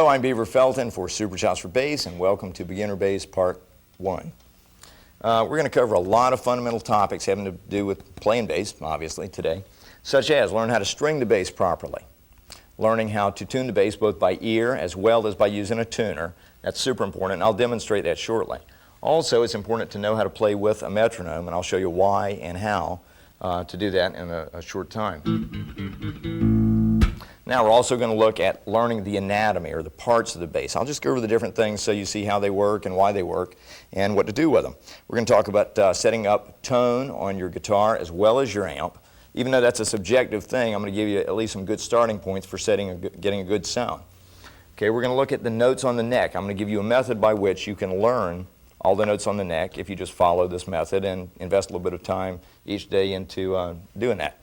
Hello, I'm Beaver Felton for Super Chops for Bass, and welcome to Beginner Bass Part 1. We're going to cover a lot of fundamental topics having to do with playing bass, obviously, today, such as learn how to string the bass properly, learning how to tune the bass both by ear as well as by using a tuner. That's super important, and I'll demonstrate that shortly. Also, it's important to know how to play with a metronome, and I'll show you why and how to do that in a short time. Now we're also going to look at learning the anatomy, or the parts of the bass. I'll just go over the different things so you see how they work and why they work and what to do with them. We're going to talk about setting up tone on your guitar as well as your amp. Even though that's a subjective thing, I'm going to give you at least some good starting points for getting a good sound. Okay, we're going to look at the notes on the neck. I'm going to give you a method by which you can learn all the notes on the neck if you just follow this method and invest a little bit of time each day into doing that.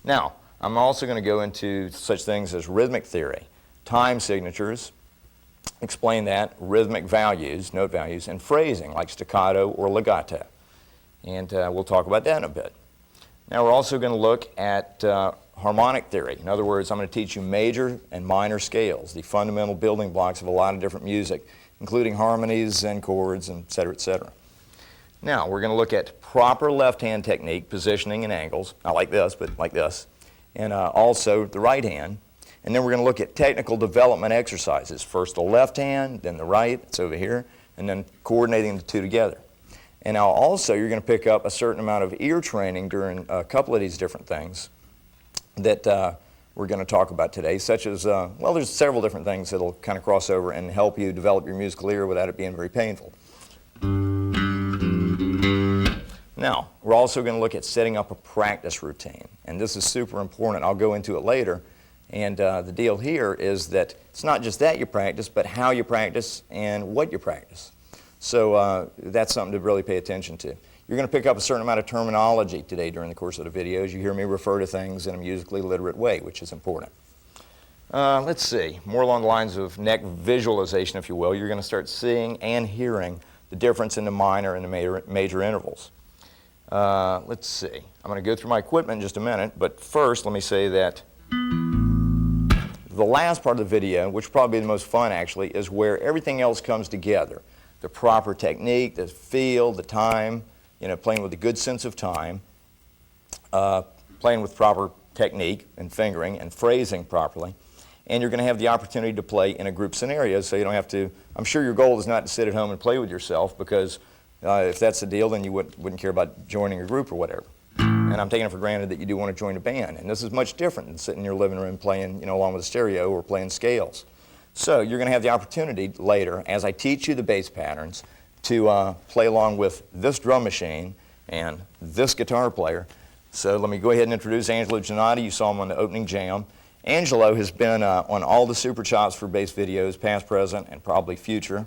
Now, I'm also going to go into such things as rhythmic theory, time signatures, explain that, rhythmic values, note values, and phrasing like staccato or legato. And we'll talk about that in a bit. Now we're also going to look at harmonic theory. In other words, I'm going to teach you major and minor scales, the fundamental building blocks of a lot of different music, including harmonies and chords, and et cetera, et cetera. Now we're going to look at proper left-hand technique, positioning and angles, not like this, but like this, and also the right hand. And then we're going to look at technical development exercises. First the left hand, then the right, it's over here, and then coordinating the two together. And now also you're going to pick up a certain amount of ear training during a couple of these different things that we're going to talk about today, such as, well, there's several different things that'll kind of cross over and help you develop your musical ear without it being very painful. Now, we're also going to look at setting up a practice routine, and this is super important. I'll go into it later, and the deal here is that it's not just that you practice, but how you practice and what you practice. So that's something to really pay attention to. You're going to pick up a certain amount of terminology today during the course of the videos. You hear me refer to things in a musically literate way, which is important. Let's see, more along the lines of neck visualization, if you will. You're going to start seeing and hearing the difference in the minor and the major intervals. Let's see, I'm going to go through my equipment in just a minute, but first let me say that the last part of the video, which will probably be the most fun actually, is where everything else comes together. The proper technique, the feel, the time, you know, playing with a good sense of time, playing with proper technique and fingering and phrasing properly. And you're going to have the opportunity to play in a group scenario, so you don't have to, I'm sure your goal is not to sit at home and play with yourself, because if that's the deal, then you wouldn't care about joining a group or whatever. And I'm taking it for granted that you do want to join a band. And this is much different than sitting in your living room playing, you know, along with a stereo or playing scales. So you're going to have the opportunity later, as I teach you the bass patterns, to play along with this drum machine and this guitar player. So let me go ahead and introduce Angelo Giannotti. You saw him on the opening jam. Angelo has been on all the Super Chops for Bass videos, past, present, and probably future,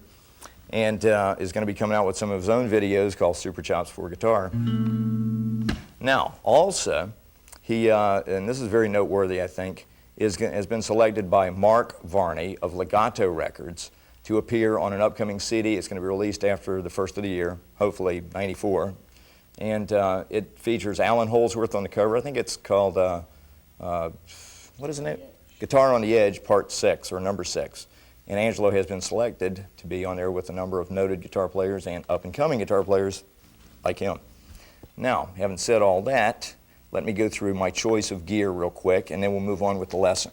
and is going to be coming out with some of his own videos called Super Chops for Guitar. Now, also, he, and this is very noteworthy, I think, has been selected by Mark Varney of Legato Records to appear on an upcoming CD. It's going to be released after the first of the year, hopefully '94. And it features Alan Holdsworth on the cover. I think it's called, what is the name? Guitar on the Edge, Part 6, or Number 6. And Angelo has been selected to be on there with a number of noted guitar players and up-and-coming guitar players like him. Now, having said all that, let me go through my choice of gear real quick, and then we'll move on with the lesson.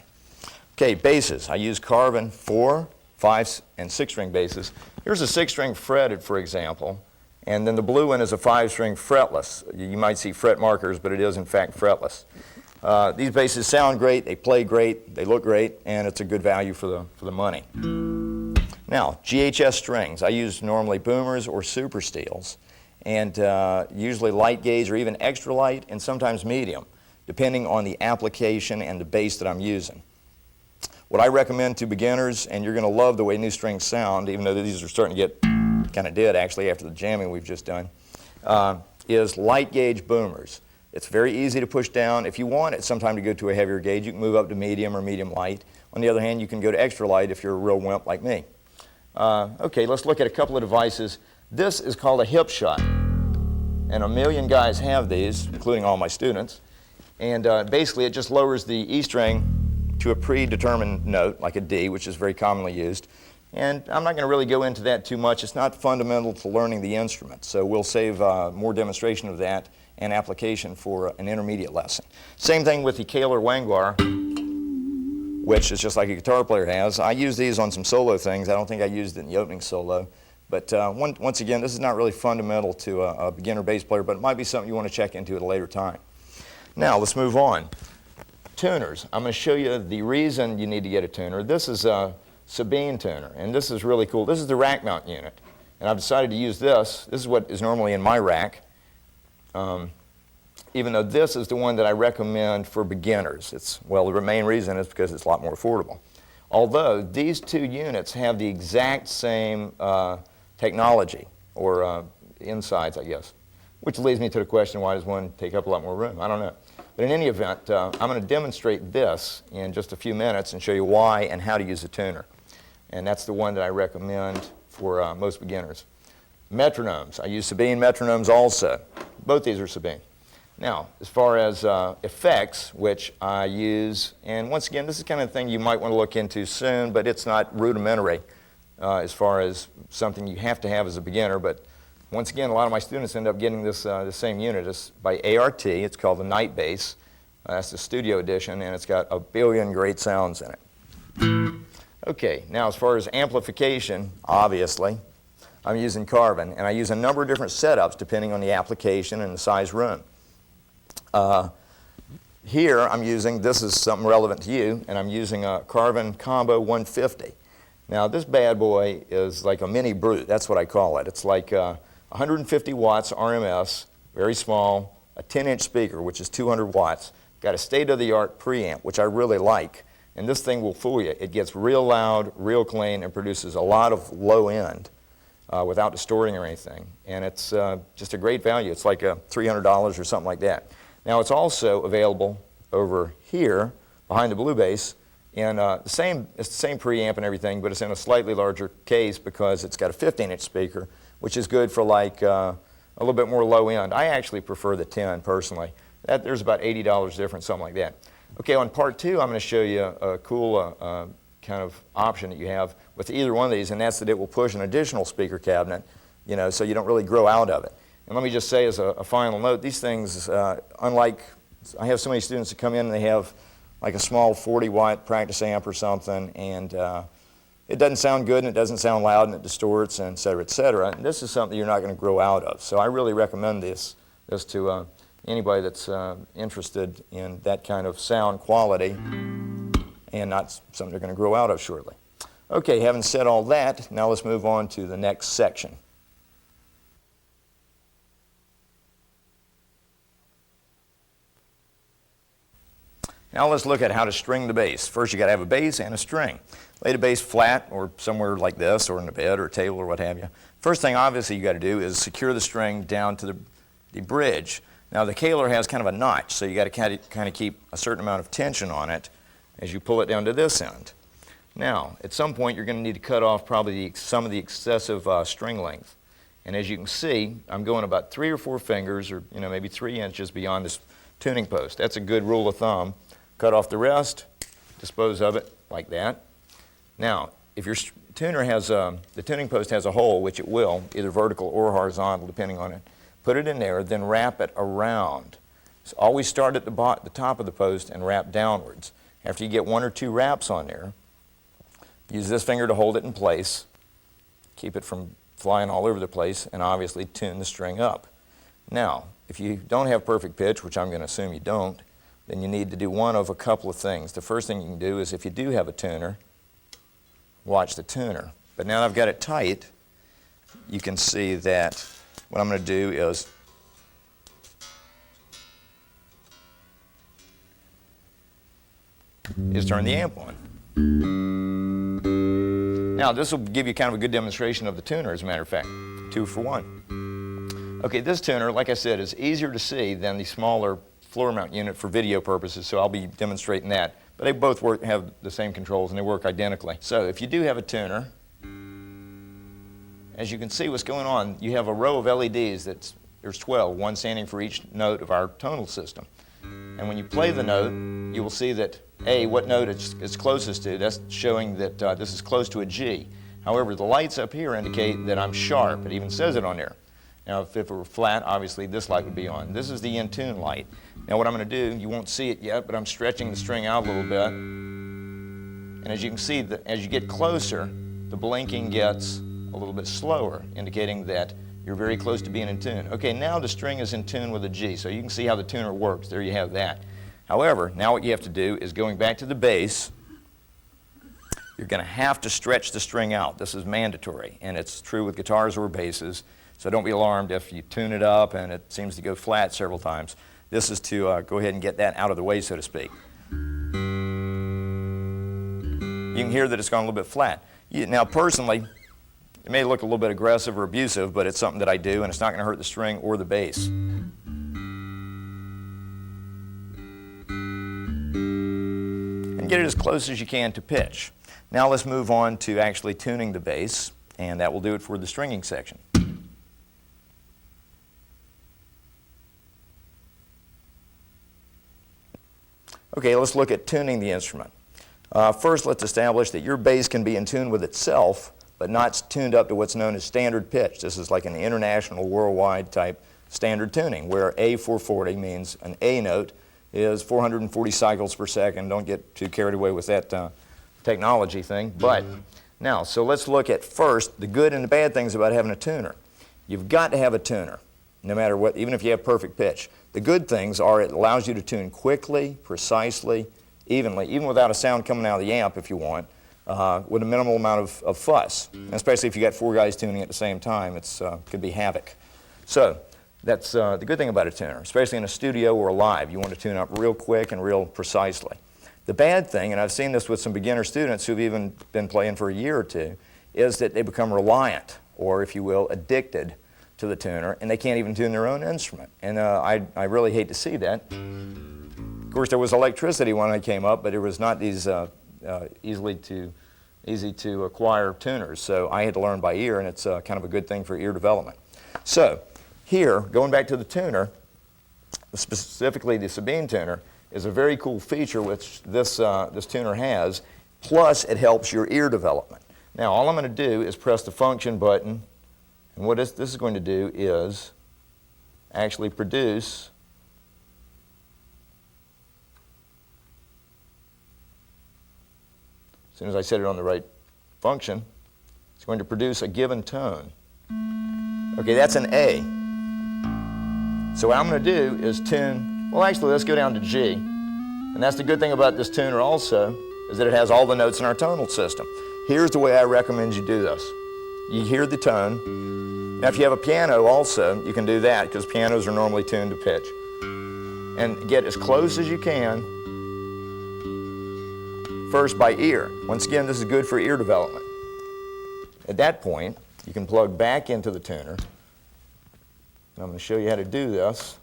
Okay, basses. I use Carvin 4, 5, and 6-string basses. Here's a 6-string fretted, for example, and then the blue one is a 5-string fretless. You might see fret markers, but it is in fact fretless. These basses sound great, they play great, they look great, and it's a good value for the money. Now, GHS strings. I use normally boomers or super steels, and usually light gauge or even extra light, and sometimes medium, depending on the application and the bass that I'm using. What I recommend to beginners, and you're going to love the way new strings sound, even though these are starting to get kind of dead actually after the jamming we've just done, is light gauge boomers. It's very easy to push down. If you want it sometime to go to a heavier gauge, you can move up to medium or medium light. On the other hand, you can go to extra light if you're a real wimp like me. Okay, let's look at a couple of devices. This is called a hip shot, and a million guys have these, including all my students. And basically, it just lowers the E string to a predetermined note, like a D, which is very commonly used. And I'm not going to really go into that too much. It's not fundamental to learning the instrument, so we'll save more demonstration of that and application for an intermediate lesson. Same thing with the Kahler Wanglar, which is just like a guitar player has. I use these on some solo things. I don't think I used it in the opening solo. But once again, this is not really fundamental to a beginner bass player, but it might be something you want to check into at a later time. Now, let's move on. Tuners. I'm going to show you the reason you need to get a tuner. This is a Sabine tuner, and this is really cool. This is the rack mount unit, and I've decided to use this. This is what is normally in my rack, even though this is the one that I recommend for beginners. Well, the main reason is because it's a lot more affordable. Although these two units have the exact same technology, or insides, I guess, which leads me to the question, why does one take up a lot more room? I don't know. But in any event, I'm going to demonstrate this in just a few minutes and show you why and how to use a tuner. And that's the one that I recommend for most beginners. Metronomes. I use Sabine metronomes also. Both these are Sabine. Now, as far as effects, which I use, and once again, this is the kind of thing you might want to look into soon, but it's not rudimentary as far as something you have to have as a beginner. But once again, a lot of my students end up getting this the same unit. It's by ART. It's called the Night Bass. That's the studio edition, and it's got a billion great sounds in it. Okay, now as far as amplification, obviously, I'm using carbon, and I use a number of different setups depending on the application and the size room. Here I'm using, this is something relevant to you, and I'm using a Carbon Combo 150. Now this bad boy is like a mini brute, that's what I call it. It's like 150 watts RMS, very small, a 10-inch speaker, which is 200 watts, got a state-of-the-art preamp, which I really like, and this thing will fool you. It gets real loud, real clean, and produces a lot of low end without distorting or anything, and it's just a great value. It's like $300 or something like that. Now it's also available over here behind the blue bass, and it's the same preamp and everything, but it's in a slightly larger case because it's got a 15-inch speaker, which is good for like a little bit more low end. I actually prefer the 10 personally. There's about $80 difference, something like that. Okay, on part two, I'm going to show you a cool kind of option that you have with either one of these, and that's that it will push an additional speaker cabinet, so you don't really grow out of it. And let me just say as a final note, these things, unlike, I have so many students that come in and they have like a small 40-watt practice amp or something, and it doesn't sound good, and it doesn't sound loud, and it distorts, and et cetera, et cetera. And this is something you're not going to grow out of. So I really recommend this to anybody that's interested in that kind of sound quality and not something they're going to grow out of shortly. Okay, having said all that, now let's move on to the next section. Now let's look at how to string the bass. First, you got to have a bass and a string. Lay the bass flat or somewhere like this, or in a bed or a table or what have you. First thing, obviously, you got to do is secure the string down to the bridge. Now the Kahler has kind of a notch, so you got to kind of keep a certain amount of tension on it as you pull it down to this end. Now, at some point, you're going to need to cut off probably some of the excessive string length. And as you can see, I'm going about 3 or 4 fingers, or maybe 3 inches beyond this tuning post. That's a good rule of thumb. Cut off the rest, dispose of it like that. Now, if your tuner has the tuning post has a hole, which it will, either vertical or horizontal, depending on it, put it in there, then wrap it around. So always start at the top of the post and wrap downwards. After you get 1 or 2 wraps on there, use this finger to hold it in place, keep it from flying all over the place, and obviously tune the string up. Now, if you don't have perfect pitch, which I'm going to assume you don't, then you need to do one of a couple of things. The first thing you can do is, if you do have a tuner, watch the tuner. But now that I've got it tight, you can see that what I'm going to do is turn the amp on. Now this will give you kind of a good demonstration of the tuner, as a matter of fact. 2 for 1. Okay, this tuner, like I said, is easier to see than the smaller floor mount unit for video purposes, so I'll be demonstrating that. But they both have the same controls, and they work identically. So if you do have a tuner, as you can see what's going on, you have a row of LEDs there's 12, one standing for each note of our tonal system. And when you play the note, you will see that A, what note it's closest to, that's showing that this is close to a G. However, the lights up here indicate that I'm sharp. It even says it on there. Now, if it were flat, obviously this light would be on. This is the in tune light. Now, what I'm going to do, you won't see it yet, but I'm stretching the string out a little bit. And as you can see, as you get closer, the blinking gets a little bit slower, indicating that you're very close to being in tune. Okay, now the string is in tune with a G, so you can see how the tuner works. There you have that. However, now what you have to do is going back to the bass, you're going to have to stretch the string out. This is mandatory, and it's true with guitars or basses, so don't be alarmed if you tune it up and it seems to go flat several times. This is to go ahead and get that out of the way, so to speak. You can hear that it's gone a little bit flat. Now, personally, it may look a little bit aggressive or abusive, but it's something that I do, and it's not going to hurt the string or the bass. And get it as close as you can to pitch. Now let's move on to actually tuning the bass, and that will do it for the stringing section. Okay, let's look at tuning the instrument. First, let's establish that your bass can be in tune with itself, but not tuned up to what's known as standard pitch. This is like an international, worldwide type standard tuning, where A440 means an A note is 440 cycles per second. Don't get too carried away with that technology thing. But now, so let's look at first the good and the bad things about having a tuner. You've got to have a tuner, no matter what, even if you have perfect pitch. The good things are it allows you to tune quickly, precisely, evenly, even without a sound coming out of the amp if you want, with a minimal amount of fuss. And especially if you got four guys tuning at the same time, it could be havoc. So that's the good thing about a tuner, especially in a studio or live. You want to tune up real quick and real precisely. The bad thing, and I've seen this with some beginner students who've even been playing for a year or two, is that they become reliant, or if you will, addicted to the tuner, and they can't even tune their own instrument. And I really hate to see that. Of course, there was electricity when I came up, but there was not these easy to acquire tuners. So I had to learn by ear, and it's kind of a good thing for ear development. So here, going back to the tuner, specifically the Sabine tuner, is a very cool feature which this tuner has, plus it helps your ear development. Now, all I'm going to do is press the function button, and what this is going to do is actually produce as soon as I set it on the right function, it's going to produce a given tone. Okay, that's an A. So what I'm going to do is tune, well actually let's go down to G. And that's the good thing about this tuner also, is that it has all the notes in our tonal system. Here's the way I recommend you do this. You hear the tone. Now if you have a piano also, you can do that, because pianos are normally tuned to pitch. And get as close as you can first by ear. Once again, this is good for ear development. At that point, you can plug back into the tuner. I'm going to show you how to do this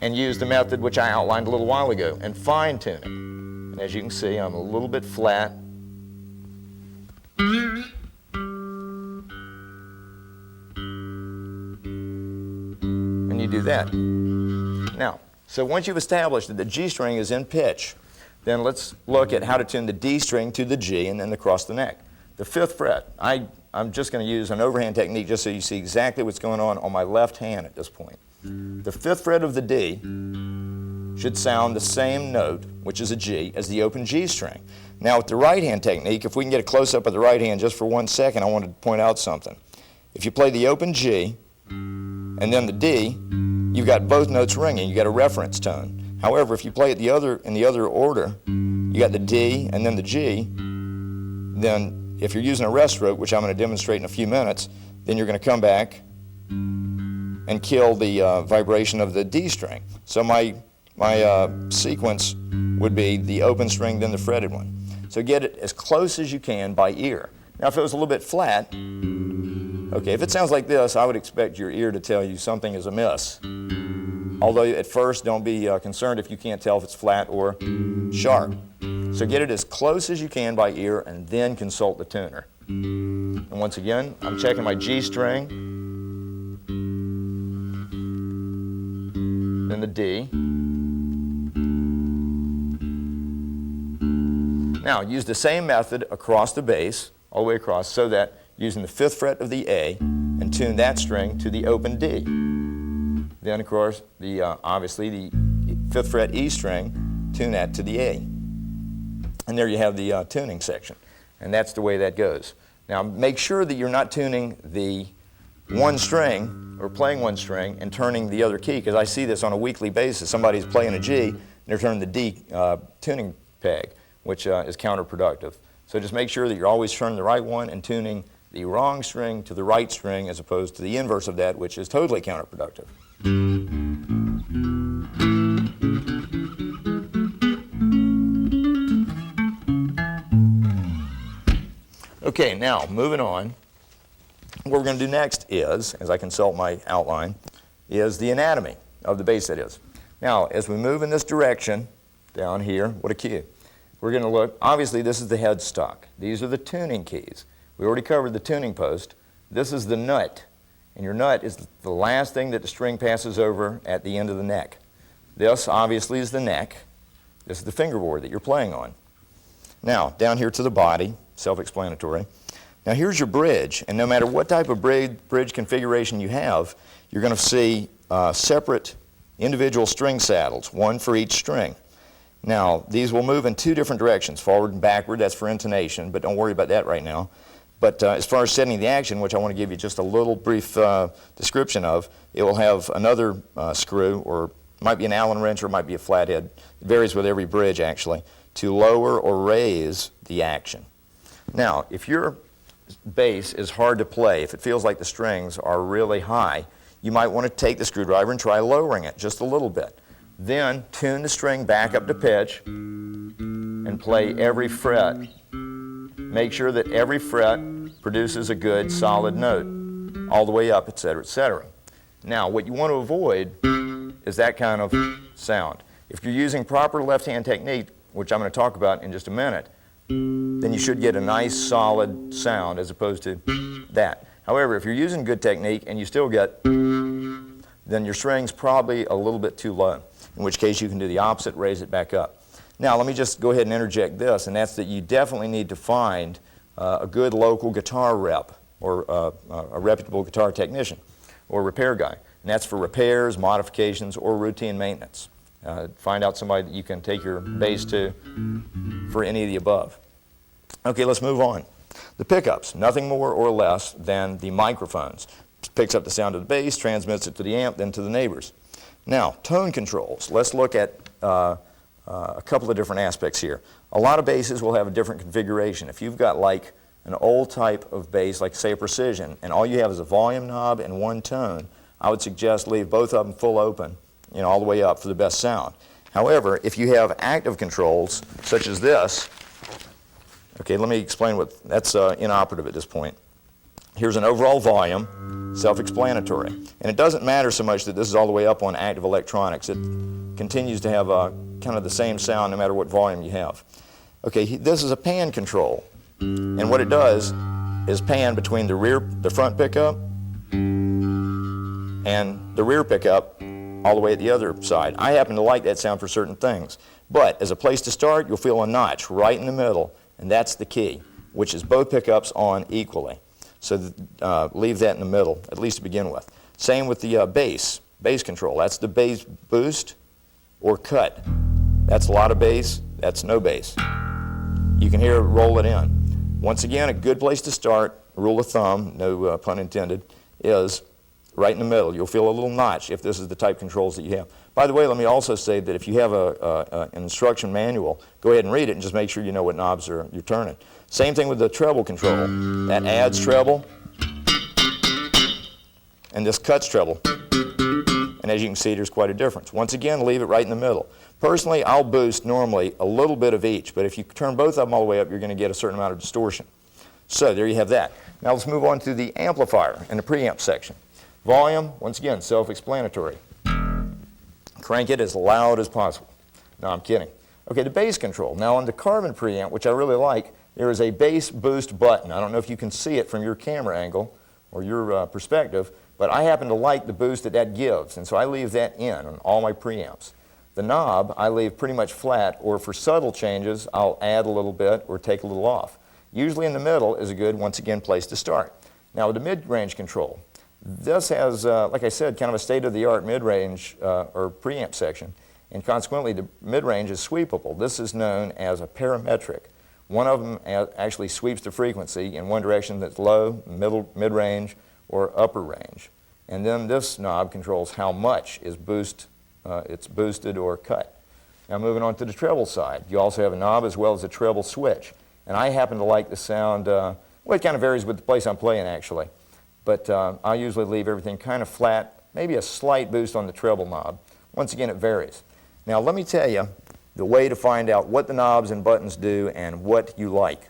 and use the method which I outlined a little while ago, and fine tune it. And as you can see, I'm a little bit flat. And you do that. Now, so once you've established that the G string is in pitch, then let's look at how to tune the D string to the G and then across the neck. The 5th fret, I'm just going to use an overhand technique just so you see exactly what's going on my left hand at this point. The 5th fret of the D should sound the same note, which is a G, as the open G string. Now with the right hand technique, if we can get a close-up of the right hand just for 1 second, I want to point out something. If you play the open G and then the D, you've got both notes ringing. You've got a reference tone. However, if you play it in the other order, you got the D and then the G, then if you're using a rest stroke, which I'm going to demonstrate in a few minutes, then you're going to come back and kill the vibration of the D string. So my sequence would be the open string, then the fretted one. So get it as close as you can by ear. Now if it was a little bit flat, okay, if it sounds like this, I would expect your ear to tell you something is amiss. Although at first, don't be concerned if you can't tell if it's flat or sharp. So get it as close as you can by ear and then consult the tuner. And once again, I'm checking my G string, then the D, Now, use the same method across the bass, all the way across, so that using the 5th fret of the A, and tune that string to the open D. Then, of course, obviously the 5th fret E string, tune that to the A. And there you have the tuning section. And that's the way that goes. Now, make sure that you're not tuning the one string, or playing one string, and turning the other key, because I see this on a weekly basis. Somebody's playing a G, and they're turning the D tuning peg, which is counterproductive. So just make sure that you're always turning the right one and tuning the wrong string to the right string, as opposed to the inverse of that, which is totally counterproductive. Okay, now moving on. What we're going to do next is, as I consult my outline, is the anatomy of the bass, that is. Now, as we move in this direction, down here, what a cue. We're going to look, obviously this is the headstock. These are the tuning keys. We already covered the tuning post. This is the nut, and your nut is the last thing that the string passes over at the end of the neck. This, obviously, is the neck. This is the fingerboard that you're playing on. Now, down here to the body, self-explanatory. Now here's your bridge, and no matter what type of bridge configuration you have, you're going to see separate individual string saddles, one for each string. Now these will move in 2 different directions, forward and backward. That's for intonation, but don't worry about that right now. But as far as setting the action, which I want to give you just a little brief description of, it will have another screw, or it might be an Allen wrench, or it might be a flathead. It varies with every bridge, actually, to lower or raise the action. Now, if your bass is hard to play, if it feels like the strings are really high, you might want to take the screwdriver and try lowering it just a little bit. Then tune the string back up to pitch and play every fret. Make sure that every fret produces a good solid note all the way up, etc., etc. Now, what you want to avoid is that kind of sound. If you're using proper left-hand technique, which I'm going to talk about in just a minute, then you should get a nice solid sound as opposed to that. However, if you're using good technique and you still get, then your string's probably a little bit too low, in which case you can do the opposite, raise it back up. Now let me just go ahead and interject this, and that's that you definitely need to find a good local guitar rep, or a reputable guitar technician or repair guy. And that's for repairs, modifications, or routine maintenance. Find out somebody that you can take your bass to for any of the above. Okay, let's move on. The pickups, nothing more or less than the microphones. Picks up the sound of the bass, transmits it to the amp, then to the neighbors. Now, tone controls. Let's look at a couple of different aspects here. A lot of basses will have a different configuration. If you've got like an old type of bass, like say a Precision, and all you have is a volume knob and one tone, I would suggest leave both of them full open, all the way up for the best sound. However, if you have active controls, such as this, okay, let me explain what, that's inoperative at this point. Here's an overall volume, self-explanatory. And it doesn't matter so much that this is all the way up on active electronics. It continues to have kind of the same sound no matter what volume you have. Okay, this is a pan control. And what it does is pan between the front pickup and the rear pickup all the way at the other side. I happen to like that sound for certain things. But as a place to start, you'll feel a notch right in the middle, and that's the key, which is both pickups on equally. So leave that in the middle, at least to begin with. Same with the bass control. That's the bass boost or cut. That's a lot of bass, that's no bass. You can hear it roll it in. Once again, a good place to start, rule of thumb, no pun intended, is right in the middle. You'll feel a little notch if this is the type controls that you have. By the way, let me also say that if you have an instruction manual, go ahead and read it and just make sure you know what knobs you're turning. Same thing with the treble control. That adds treble, and this cuts treble. And as you can see, there's quite a difference. Once again, leave it right in the middle. Personally, I'll boost normally a little bit of each, but if you turn both of them all the way up, you're going to get a certain amount of distortion. So there you have that. Now let's move on to the amplifier and the preamp section. Volume, once again, self-explanatory. Crank it as loud as possible. No, I'm kidding. Okay, the bass control. Now on the carbon preamp, which I really like, there is a bass boost button. I don't know if you can see it from your camera angle or your perspective, but I happen to like the boost that gives, and so I leave that in on all my preamps. The knob I leave pretty much flat, or for subtle changes, I'll add a little bit or take a little off. Usually in the middle is a good, once again, place to start. Now with the mid-range control, this has, like I said, kind of a state-of-the-art mid-range or preamp section, and consequently the mid-range is sweepable. This is known as a parametric. One of them actually sweeps the frequency in one direction that's low, mid-range, or upper range. And then this knob controls how much is it's boosted or cut. Now moving on to the treble side, you also have a knob as well as a treble switch. And I happen to like the sound, well, it kind of varies with the place I'm playing actually. But I usually leave everything kind of flat, maybe a slight boost on the treble knob. Once again, it varies. Now let me tell you the way to find out what the knobs and buttons do and what you like.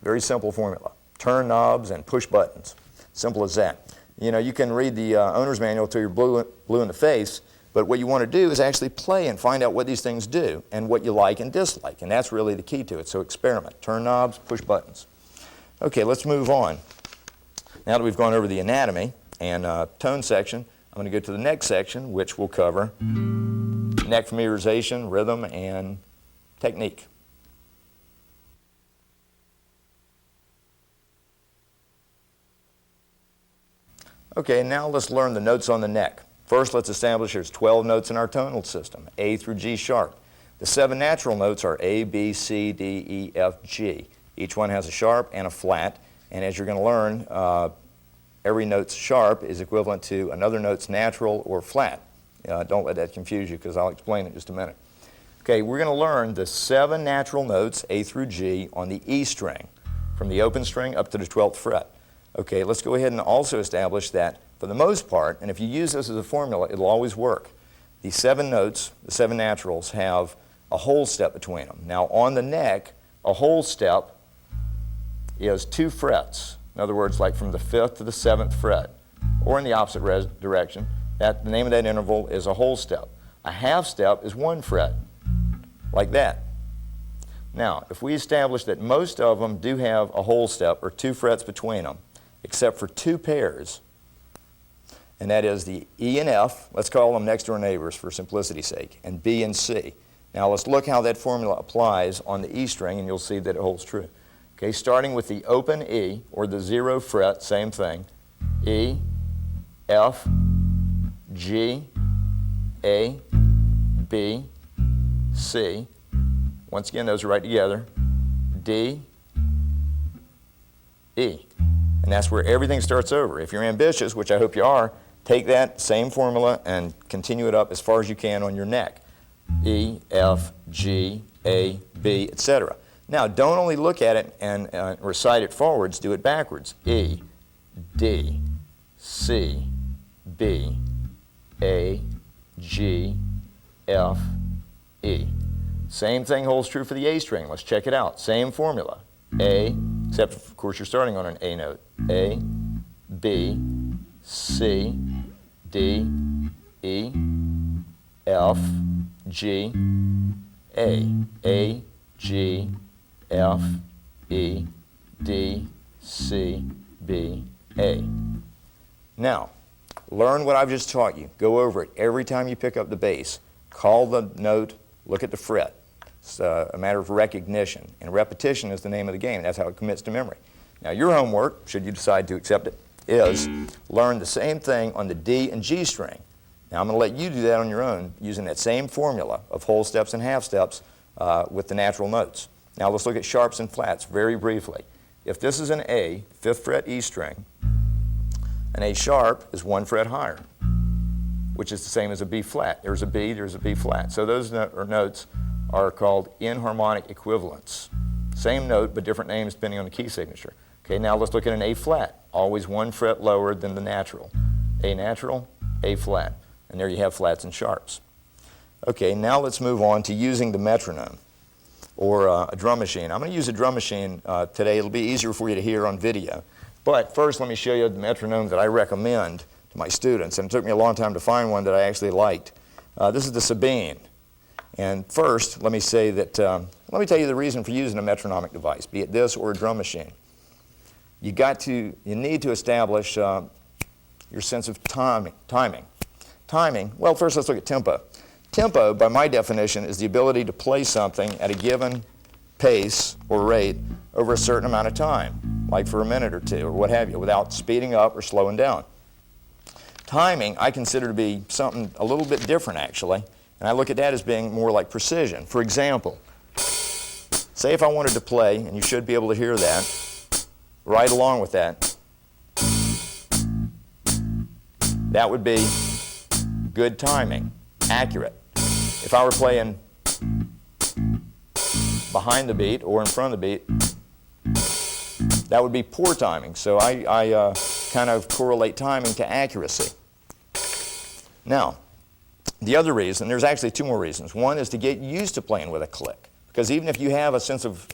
Very simple formula. Turn knobs and push buttons. Simple as that. You know, you can read the owner's manual till you're blue in the face, but what you want to do is actually play and find out what these things do and what you like and dislike, and that's really the key to it. So experiment. Turn knobs, push buttons. Okay, let's move on. Now that we've gone over the anatomy and tone section, I'm going to go to the next section, which will cover neck familiarization, rhythm, and technique. Okay, now let's learn the notes on the neck. First, let's establish there's 12 notes in our tonal system, A through G sharp. The 7 natural notes are A, B, C, D, E, F, G. Each one has a sharp and a flat, and as you're going to learn, every note's sharp is equivalent to another note's natural or flat. Don't let that confuse you because I'll explain in just a minute. Okay, we're going to learn the 7 natural notes, A through G, on the E string, from the open string up to the 12th fret. Okay, let's go ahead and also establish that for the most part, and if you use this as a formula, it'll always work. The 7 notes, the 7 naturals, have a whole step between them. Now on the neck, a whole step is 2 frets. In other words, like from the 5th to the 7th fret, or in the opposite direction. The name of that interval is a whole step. A half step is 1 fret, like that. Now, if we establish that most of them do have a whole step, or 2 frets between them, except for 2 pairs, and that is the E and F, let's call them next door neighbors for simplicity's sake, and B and C. Now let's look how that formula applies on the E string, and you'll see that it holds true. Okay, starting with the open E, or the 0 fret, same thing. E, F, G, A, B, C. Once again, those are right together. D, E. And that's where everything starts over. If you're ambitious, which I hope you are, take that same formula and continue it up as far as you can on your neck. E, F, G, A, B, etc. Now, don't only look at it and recite it forwards, do it backwards. E, D, C, B, A, G, F, E. Same thing holds true for the A string. Let's check it out. Same formula. A, except of course you're starting on an A note. A, B, C, D, E, F, G, A, G, F, E, D, C, B, A. Now, learn what I've just taught you. Go over it every time you pick up the bass. Call the note, look at the fret. It's a matter of recognition, and repetition is the name of the game. That's how it commits to memory. Now, your homework, should you decide to accept it, is learn the same thing on the D and G string. Now, I'm going to let you do that on your own using that same formula of whole steps and half steps with the natural notes. Now, let's look at sharps and flats very briefly. If this is an A, 5th fret E string, an A sharp is 1 fret higher, which is the same as a B flat. There's a B, there's a B flat. So those notes are called inharmonic equivalents. Same note, but different names depending on the key signature. Okay, now let's look at an A flat. Always 1 fret lower than the natural. A natural, A flat. And there you have flats and sharps. Okay, now let's move on to using the metronome or a drum machine. I'm going to use a drum machine today. It'll be easier for you to hear on video. But first, let me show you the metronome that I recommend to my students. And it took me a long time to find one that I actually liked. This is the Sabine. And first, let me say that, let me tell you the reason for using a metronomic device, be it this or a drum machine. You need to establish your sense of timing. Timing, well, first let's look at tempo. Tempo, by my definition, is the ability to play something at a given pace or rate over a certain amount of time, like for a minute or two or what have you, without speeding up or slowing down. Timing, I consider to be something a little bit different, actually, and I look at that as being more like precision. For example, say if I wanted to play, and you should be able to hear that, right along with that, that would be good timing, accurate. If I were playing behind the beat or in front of the beat, that would be poor timing. So I kind of correlate timing to accuracy. Now, the other reason, there's actually two more reasons. One is to get used to playing with a click. Because even if you have a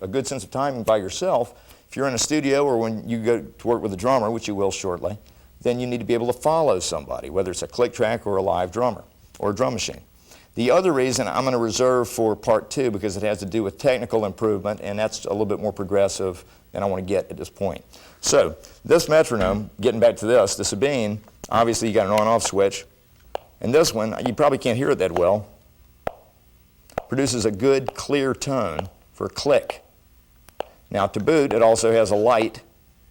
good sense of timing by yourself, if you're in a studio or when you go to work with a drummer, which you will shortly, then you need to be able to follow somebody, whether it's a click track or a live drummer or a drum machine. The other reason I'm going to reserve for part two because it has to do with technical improvement, and that's a little bit more progressive than I want to get at this point. So this metronome, getting back to this, the Sabine, obviously you got an on-off switch, and this one, you probably can't hear it that well, produces a good clear tone for click. Now to boot, it also has a light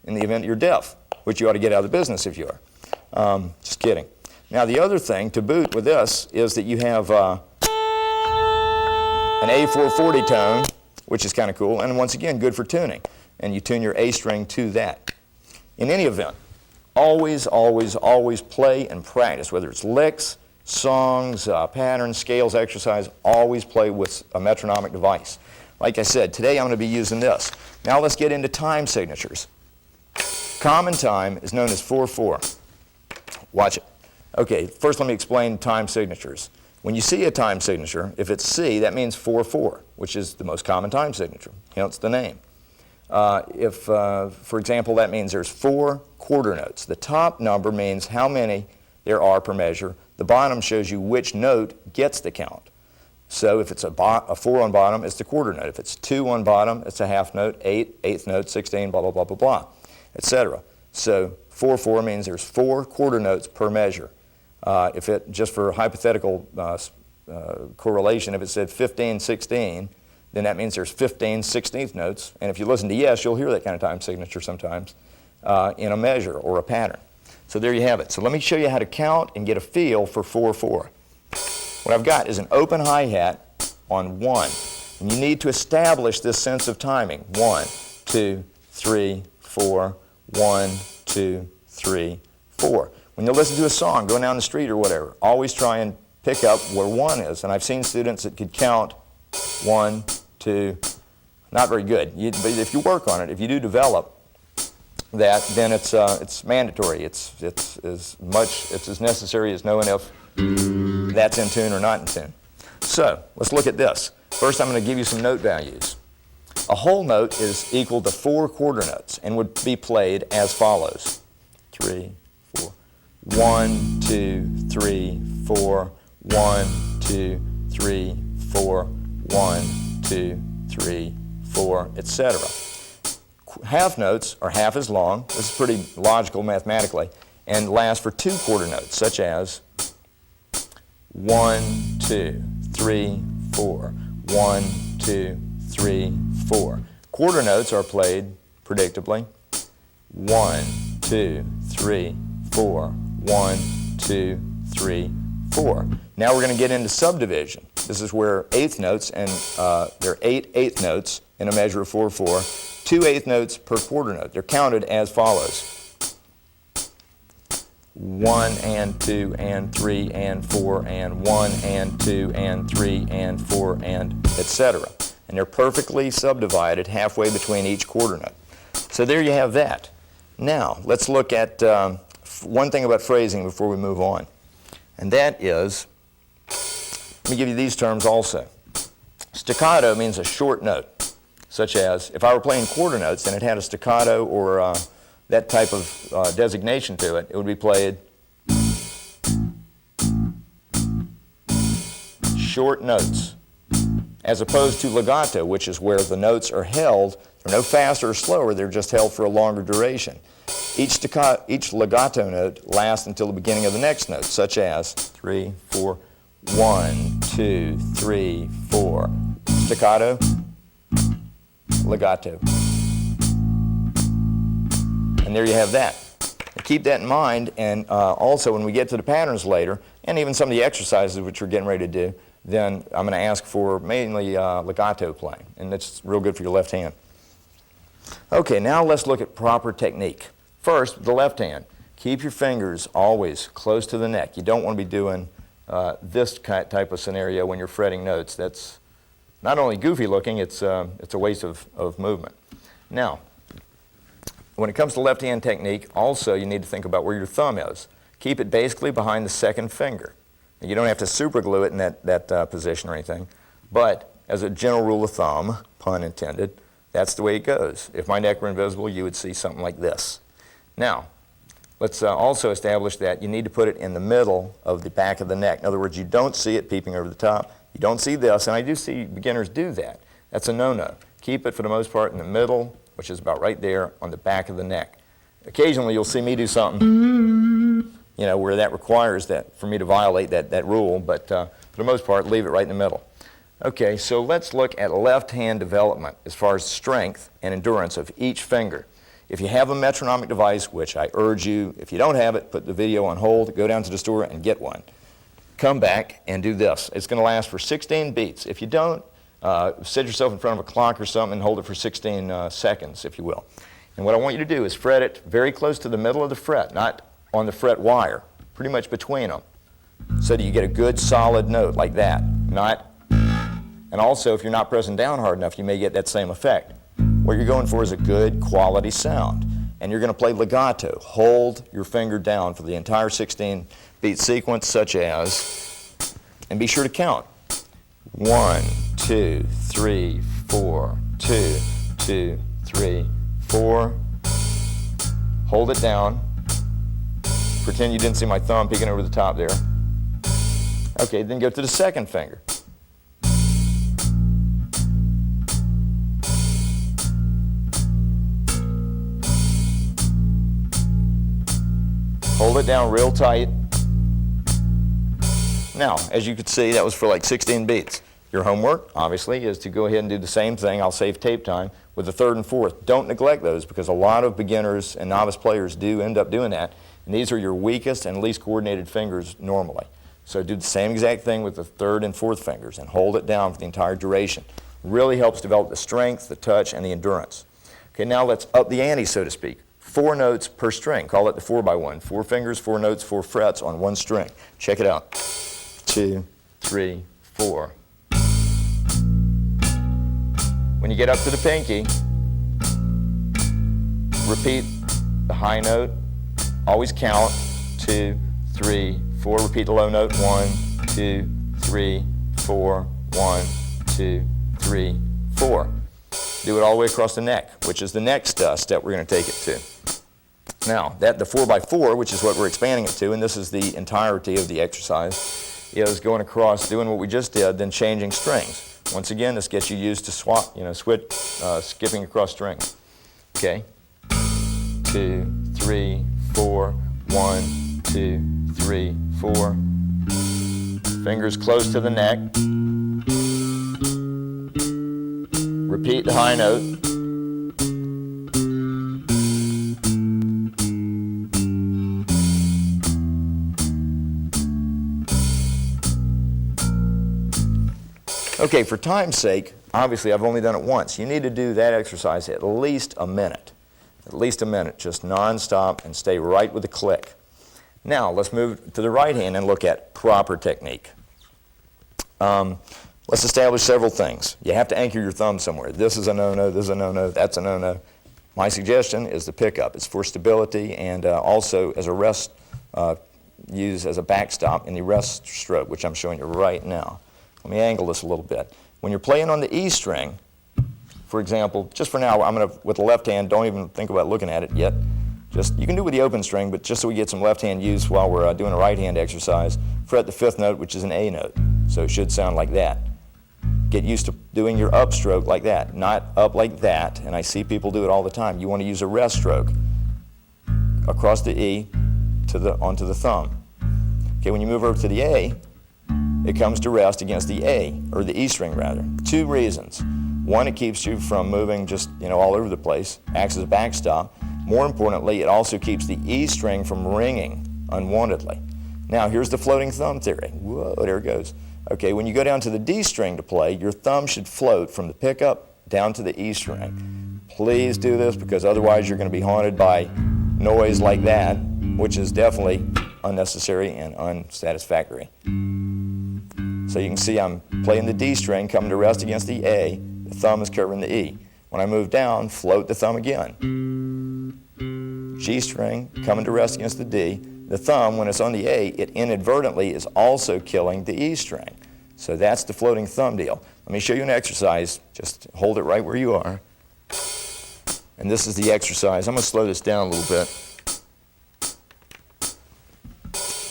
in the event you're deaf, which you ought to get out of the business if you are. Just kidding. Now the other thing to boot with this is that you have an A440 tone, which is kind of cool, and once again good for tuning. And you tune your A string to that. In any event, always, always, always play and practice, whether it's licks, songs, patterns, scales, exercise, always play with a metronomic device. Like I said, today I'm going to be using this. Now let's get into time signatures. Common time is known as 4/4. Watch it. Okay, first let me explain time signatures. When you see a time signature, if it's C, that means 4/4, which is the most common time signature, hence the name. For example, that means there's 4 quarter notes. The top number means how many there are per measure. The bottom shows you which note gets the count. So if it's a 4 on bottom, it's the quarter note. If it's 2 on bottom, it's a half note, 8, eighth note, 16, blah, blah, blah, blah, blah, etc. So 4/4 means there's 4 quarter notes per measure. Just for hypothetical correlation, if it said 15/16, then that means there's 15 16th notes. And if you listen to Yes, you'll hear that kind of time signature sometimes in a measure or a pattern. So there you have it. So let me show you how to count and get a feel for 4/4. What I've got is an open hi-hat on 1. And you need to establish this sense of timing. 1, 2, 3, 4, 1, 2, 3, 4. When you listen to a song going down the street or whatever, always try and pick up where 1 is. And I've seen students that could count 1, 2, not very good. But if you work on it, if you do develop that, then it's mandatory. It's as necessary as knowing if that's in tune or not in tune. So let's look at this. First, I'm going to give you some note values. A whole note is equal to 4 quarter notes and would be played as follows: 3, 4, 1, 2, 3, 4, 1, 2, 3, 4, 1, 2, 3, 4, etc. Half notes are half as long. This is pretty logical mathematically, and last for 2 quarter notes, such as 1, 2, 3, 4, 1, 2, 3, 4. Quarter notes are played predictably 1, 2, 3, 4, 1, 2, 3, 4. Now we're going to get into subdivision. This is where eighth notes, and there are 8 eighth notes in a measure of 4/4, 2 eighth notes per quarter note. They're counted as follows: 1 and 2 and 3 and 4 and 1 and 2 and 3 and 4 and etc. And they're perfectly subdivided halfway between each quarter note. So there you have that. Now let's look at one thing about phrasing before we move on, and that is, let me give you these terms also. Staccato means a short note, such as if I were playing quarter notes and it had a staccato or that type of designation to it, it would be played short notes, as opposed to legato, which is where the notes are held. They're no faster or slower, they're just held for a longer duration. Each legato note lasts until the beginning of the next note, such as 3, 4, 1, 2, 3, 4. Staccato, legato. And there you have that. Keep that in mind, and also when we get to the patterns later, and even some of the exercises which we're getting ready to do, then I'm going to ask for mainly legato playing, and that's real good for your left hand. Okay, now let's look at proper technique. First, the left hand. Keep your fingers always close to the neck. You don't want to be doing this type of scenario when you're fretting notes. That's not only goofy looking, it's a waste of movement. Now, when it comes to left hand technique, also you need to think about where your thumb is. Keep it basically behind the second finger. Now, you don't have to super glue it in that position or anything, but as a general rule of thumb, pun intended, that's the way it goes. If my neck were invisible, you would see something like this. Now, let's also establish that you need to put it in the middle of the back of the neck. In other words, you don't see it peeping over the top. You don't see this, and I do see beginners do that. That's a no-no. Keep it, for the most part, in the middle, which is about right there on the back of the neck. Occasionally, you'll see me do something, where that requires that for me to violate that rule, but for the most part, leave it right in the middle. Okay, so let's look at left hand development as far as strength and endurance of each finger. If you have a metronomic device, which I urge you, if you don't have it, put the video on hold, go down to the store and get one. Come back and do this. It's going to last for 16 beats. If you don't, set yourself in front of a clock or something and hold it for 16 seconds, if you will. And what I want you to do is fret it very close to the middle of the fret, not on the fret wire, pretty much between them, so that you get a good solid note like that. And also, if you're not pressing down hard enough, you may get that same effect. What you're going for is a good quality sound. And you're going to play legato. Hold your finger down for the entire 16-beat sequence, such as, and be sure to count. 1, 2, 3, 4, 2, 2, 3, 4. Hold it down. Pretend you didn't see my thumb peeking over the top there. Okay, then go to the second finger. Hold it down real tight. Now, as you can see, that was for like 16 beats. Your homework, obviously, is to go ahead and do the same thing. I'll save tape time with the third and fourth. Don't neglect those, because a lot of beginners and novice players do end up doing that. And these are your weakest and least coordinated fingers normally. So do the same exact thing with the third and fourth fingers and hold it down for the entire duration. Really helps develop the strength, the touch, and the endurance. Okay, now let's up the ante, so to speak. 4 notes per string. Call it the 4x1. 4 fingers, 4 notes, 4 frets on one string. Check it out. 2, 3, 4. When you get up to the pinky, repeat the high note. Always count. 2, 3, 4. Repeat the low note. 1, 2, 3, 4. 1, 2, 3, 4. Do it all the way across the neck, which is the next step we're going to take it to. Now, the 4x4, which is what we're expanding it to, and this is the entirety of the exercise, is going across, doing what we just did, then changing strings. Once again, this gets you used to skipping across strings. Okay? 2, 3, 4, 1, 2, 3, 4. Fingers close to the neck. Repeat the high note. Okay, for time's sake, obviously I've only done it once. You need to do that exercise at least a minute. At least a minute, just non-stop, and stay right with the click. Now, let's move to the right hand and look at proper technique. Let's establish several things. You have to anchor your thumb somewhere. This is a no-no, this is a no-no, that's a no-no. My suggestion is the pickup. It's for stability and also as a rest, used as a backstop in the rest stroke, which I'm showing you right now. Let me angle this a little bit. When you're playing on the E string, for example, just for now, I'm going to, with the left hand, don't even think about looking at it yet. You can do it with the open string, but just so we get some left hand use while we're doing a right hand exercise, fret the 5th note, which is an A note. So it should sound like that. Get used to doing your upstroke like that, not up like that, and I see people do it all the time. You want to use a rest stroke across the E onto the thumb. Okay, when you move over to the A, it comes to rest against the A, or the E string rather. Two reasons. One, it keeps you from moving just, all over the place, acts as a backstop. More importantly, it also keeps the E string from ringing unwantedly. Now, here's the floating thumb theory. Whoa, there it goes. Okay, when you go down to the D string to play, your thumb should float from the pickup down to the E string. Please do this, because otherwise you're going to be haunted by noise like that, which is definitely unnecessary and unsatisfactory. So you can see I'm playing the D string, coming to rest against the A. The thumb is covering the E. When I move down, float the thumb again. G string, coming to rest against the D. The thumb, when it's on the A, it inadvertently is also killing the E string. So that's the floating thumb deal. Let me show you an exercise. Just hold it right where you are. And this is the exercise. I'm going to slow this down a little bit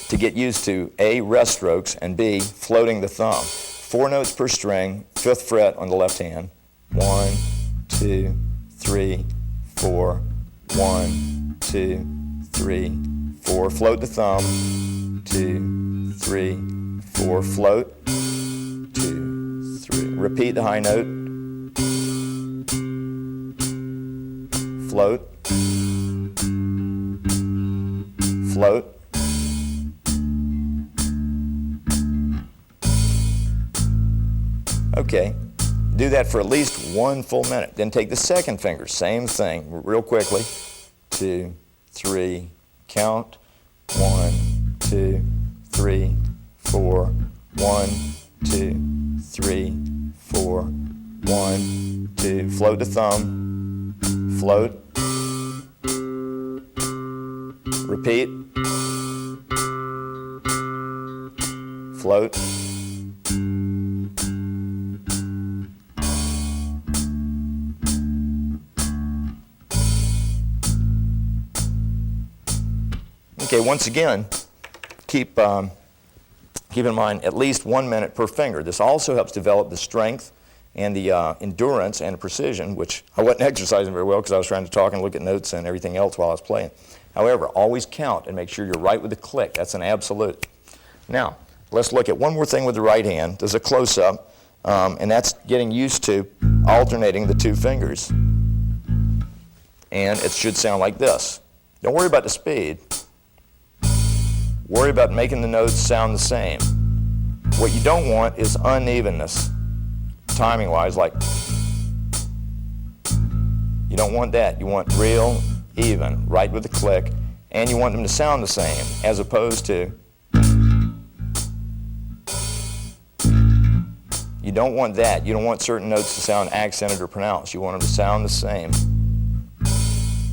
to get used to A, rest strokes, and B, floating the thumb. 4 notes per string, 5th fret on the left hand. 1, 2, 3, 4. 1, 2, 3, 4. Float the thumb. 2, 3, 4. Float. 2, 3. Repeat the high note. Float. Float. Okay, do that for at least 1 full minute. Then take the second finger, same thing, real quickly. 2, 3, count. 1, 2, 3, 4. 1, 2, 3, 4. 1, 2. Float the thumb. Float. Repeat. Float. Okay, once again, keep in mind at least 1 minute per finger. This also helps develop the strength and the endurance and precision, which I wasn't exercising very well because I was trying to talk and look at notes and everything else while I was playing. However, always count and make sure you're right with the click. That's an absolute. Now, let's look at one more thing with the right hand. There's a close-up, and that's getting used to alternating the 2 fingers. And it should sound like this. Don't worry about the speed. Worry about making the notes sound the same. What you don't want is unevenness, timing-wise, like you don't want that. You want real, even, right with the click, and you want them to sound the same, as opposed to you don't want that. You don't want certain notes to sound accented or pronounced. You want them to sound the same.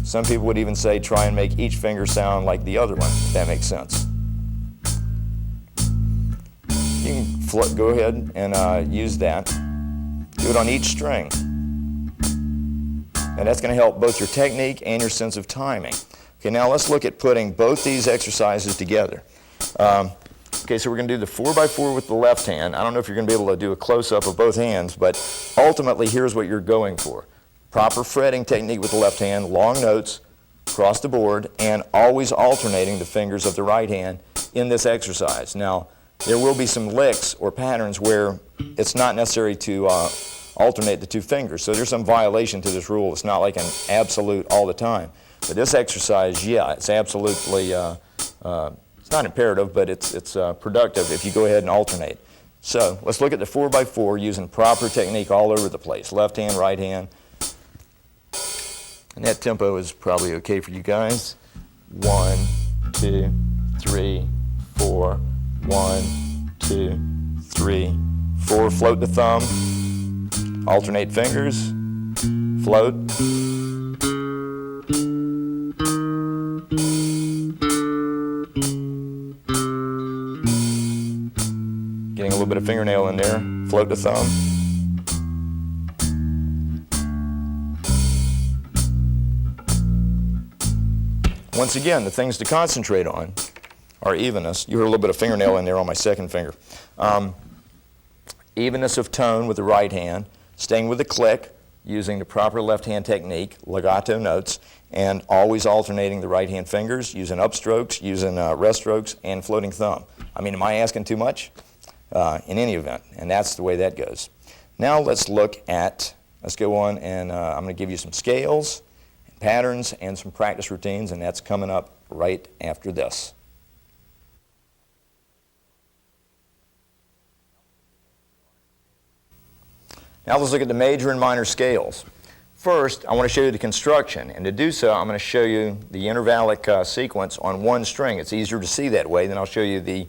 Some people would even say try and make each finger sound like the other one, if that makes sense. You can go ahead and use that. Do it on each string. And that's going to help both your technique and your sense of timing. Okay, now let's look at putting both these exercises together. Okay, so we're going to do the 4x4 with the left hand. I don't know if you're going to be able to do a close-up of both hands, but ultimately here's what you're going for. Proper fretting technique with the left hand, long notes across the board, and always alternating the fingers of the right hand in this exercise. Now, there will be some licks or patterns where it's not necessary to alternate the 2 fingers. So there's some violation to this rule. It's not like an absolute all the time. But this exercise, yeah, it's absolutely, it's not imperative, but it's productive if you go ahead and alternate. So let's look at the 4x4 using proper technique all over the place. Left hand, right hand. And that tempo is probably okay for you guys. 1, 2, 3, 4. 1, 2, 3, 4. Float the thumb. Alternate fingers. Float. Getting a little bit of fingernail in there. Float the thumb. Once again, the things to concentrate on are evenness. You heard a little bit of fingernail in there on my second finger. Evenness of tone with the right hand, staying with the click, using the proper left hand technique, legato notes, and always alternating the right hand fingers, using upstrokes, using rest strokes, and floating thumb. I mean, am I asking too much? in any event, and that's the way that goes. Now let's go on, and I'm going to give you some scales, patterns, and some practice routines, and that's coming up right after this. Now let's look at the major and minor scales. First, I want to show you the construction, and to do so, I'm going to show you the intervallic sequence on one string. It's easier to see that way, then I'll show you the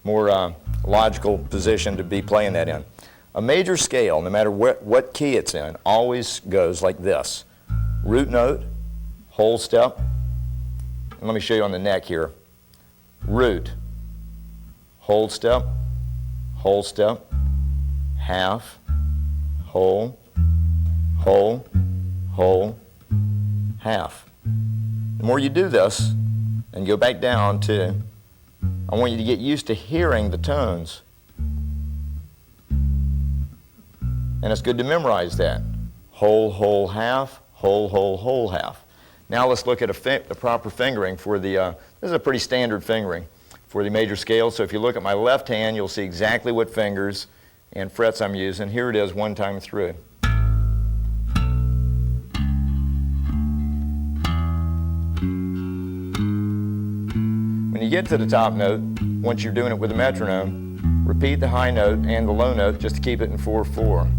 more logical position to be playing that in. A major scale, no matter what key it's in, always goes like this. Root note, whole step, and let me show you on the neck here. Root, whole step, half, whole, whole, whole, half. The more you do this, and go back down to, I want you to get used to hearing the tones. And it's good to memorize that. Whole, whole, half, whole, whole, whole, half. Now let's look at the proper fingering for the, this is a pretty standard fingering for the major scale. So if you look at my left hand, you'll see exactly what fingers and frets I'm using. Here it is one time through. When you get to the top note, once you're doing it with a metronome, repeat the high note and the low note just to keep it in 4/4.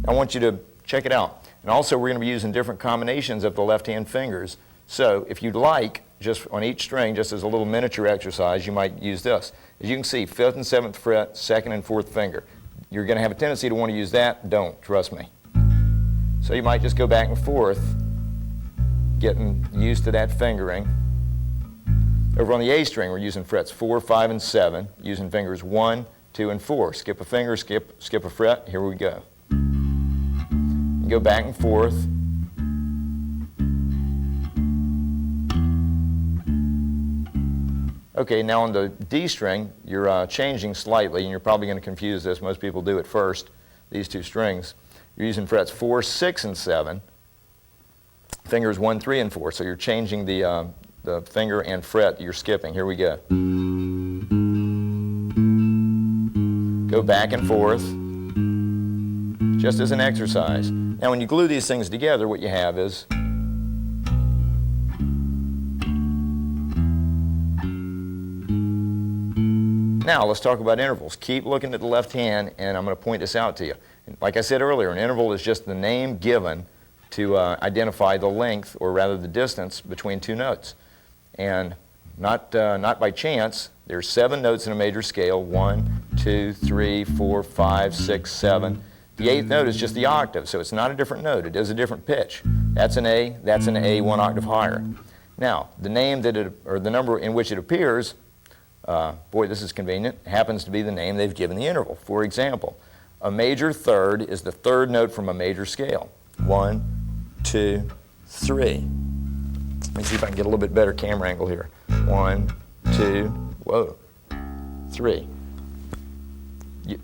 I want you to check it out. And also we're going to be using different combinations of the left hand fingers. So if you'd like, just on each string, just as a little miniature exercise, you might use this. As you can see, 5th and 7th fret, 2nd and 4th finger. You're going to have a tendency to want to use that. Don't, trust me. So you might just go back and forth, getting used to that fingering. Over on the A string, we're using frets 4, 5, and 7, using fingers 1, 2, and 4. Skip a finger, skip a fret. Here we go. Go back and forth. Okay, now on the D string, you're changing slightly, and you're probably going to confuse this. Most people do at first, these two strings. You're using frets 4, 6, and 7, fingers 1, 3, and 4. So you're changing the finger and fret that you're skipping. Here we go. Go back and forth, just as an exercise. Now when you glue these things together, what you have is now let's talk about intervals. Keep looking at the left hand, and I'm going to point this out to you. Like I said earlier, an interval is just the name given to identify the length, or rather the distance, between two notes. And not by chance, there's 7 notes in a major scale, 1, 2, 3, 4, 5, 6, 7. The 8th note is just the octave, so it's not a different note. It is a different pitch. That's an A, that's an A 1 octave higher. Now, the name or the number in which it appears, boy, this is convenient, happens to be the name they've given the interval. For example, a major third is the 3rd note from a major scale. 1, 2, 3. Let me see if I can get a little bit better camera angle here. 1, 2, whoa, 3.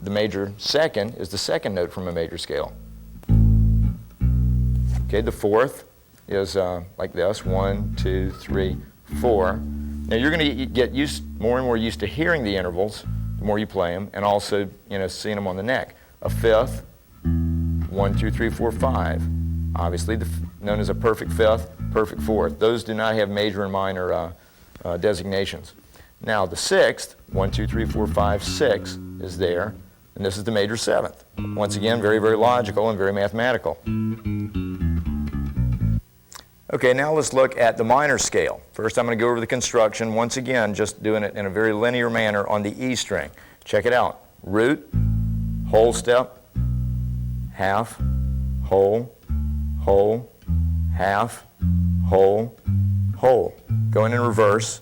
The major second is the 2nd note from a major scale. Okay, the 4th is like this, 1, 2, 3, 4. Now you're going to get more and more used to hearing the intervals the more you play them, and also seeing them on the neck. A 5th, 1, 2, 3, 4, 5. Obviously, known as a perfect 5th, perfect 4th. Those do not have major and minor designations. Now the 6th, 1, 2, 3, 4, 5, 6 is there, and this is the major 7th. Once again, very, very logical and very mathematical. Okay, now let's look at the minor scale. First, I'm going to go over the construction. Once again, just doing it in a very linear manner on the E string. Check it out. Root, whole step, half, whole, whole, half, whole, whole. Going in reverse.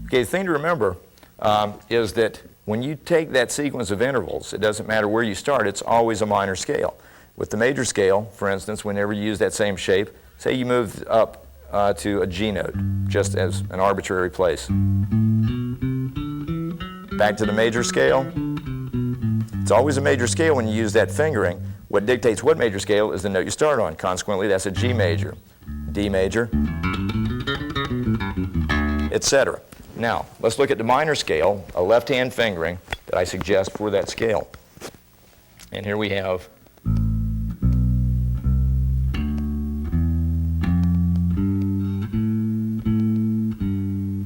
Okay, the thing to remember is that when you take that sequence of intervals, it doesn't matter where you start, it's always a minor scale. With the major scale, for instance, whenever you use that same shape, say you move up to a G note, just as an arbitrary place. Back to the major scale. It's always a major scale when you use that fingering. What dictates what major scale is the note you start on. Consequently, that's a G major, D major, etc. Now, let's look at the minor scale, a left-hand fingering that I suggest for that scale. And here we have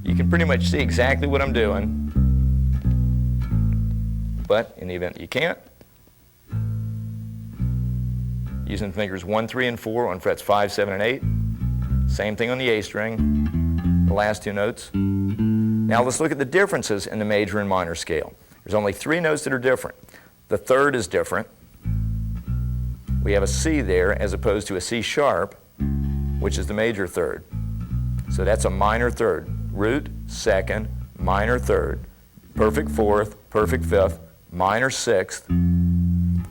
you can pretty much see exactly what I'm doing, but in the event that you can't, using fingers 1, 3, and 4 on frets 5, 7, and 8. Same thing on the A string, the last two notes. Now let's look at the differences in the major and minor scale. There's only 3 notes that are different. The third is different. We have a C there as opposed to a C sharp, which is the major third. So that's a minor third. Root, second, minor third, perfect fourth, perfect fifth, minor sixth,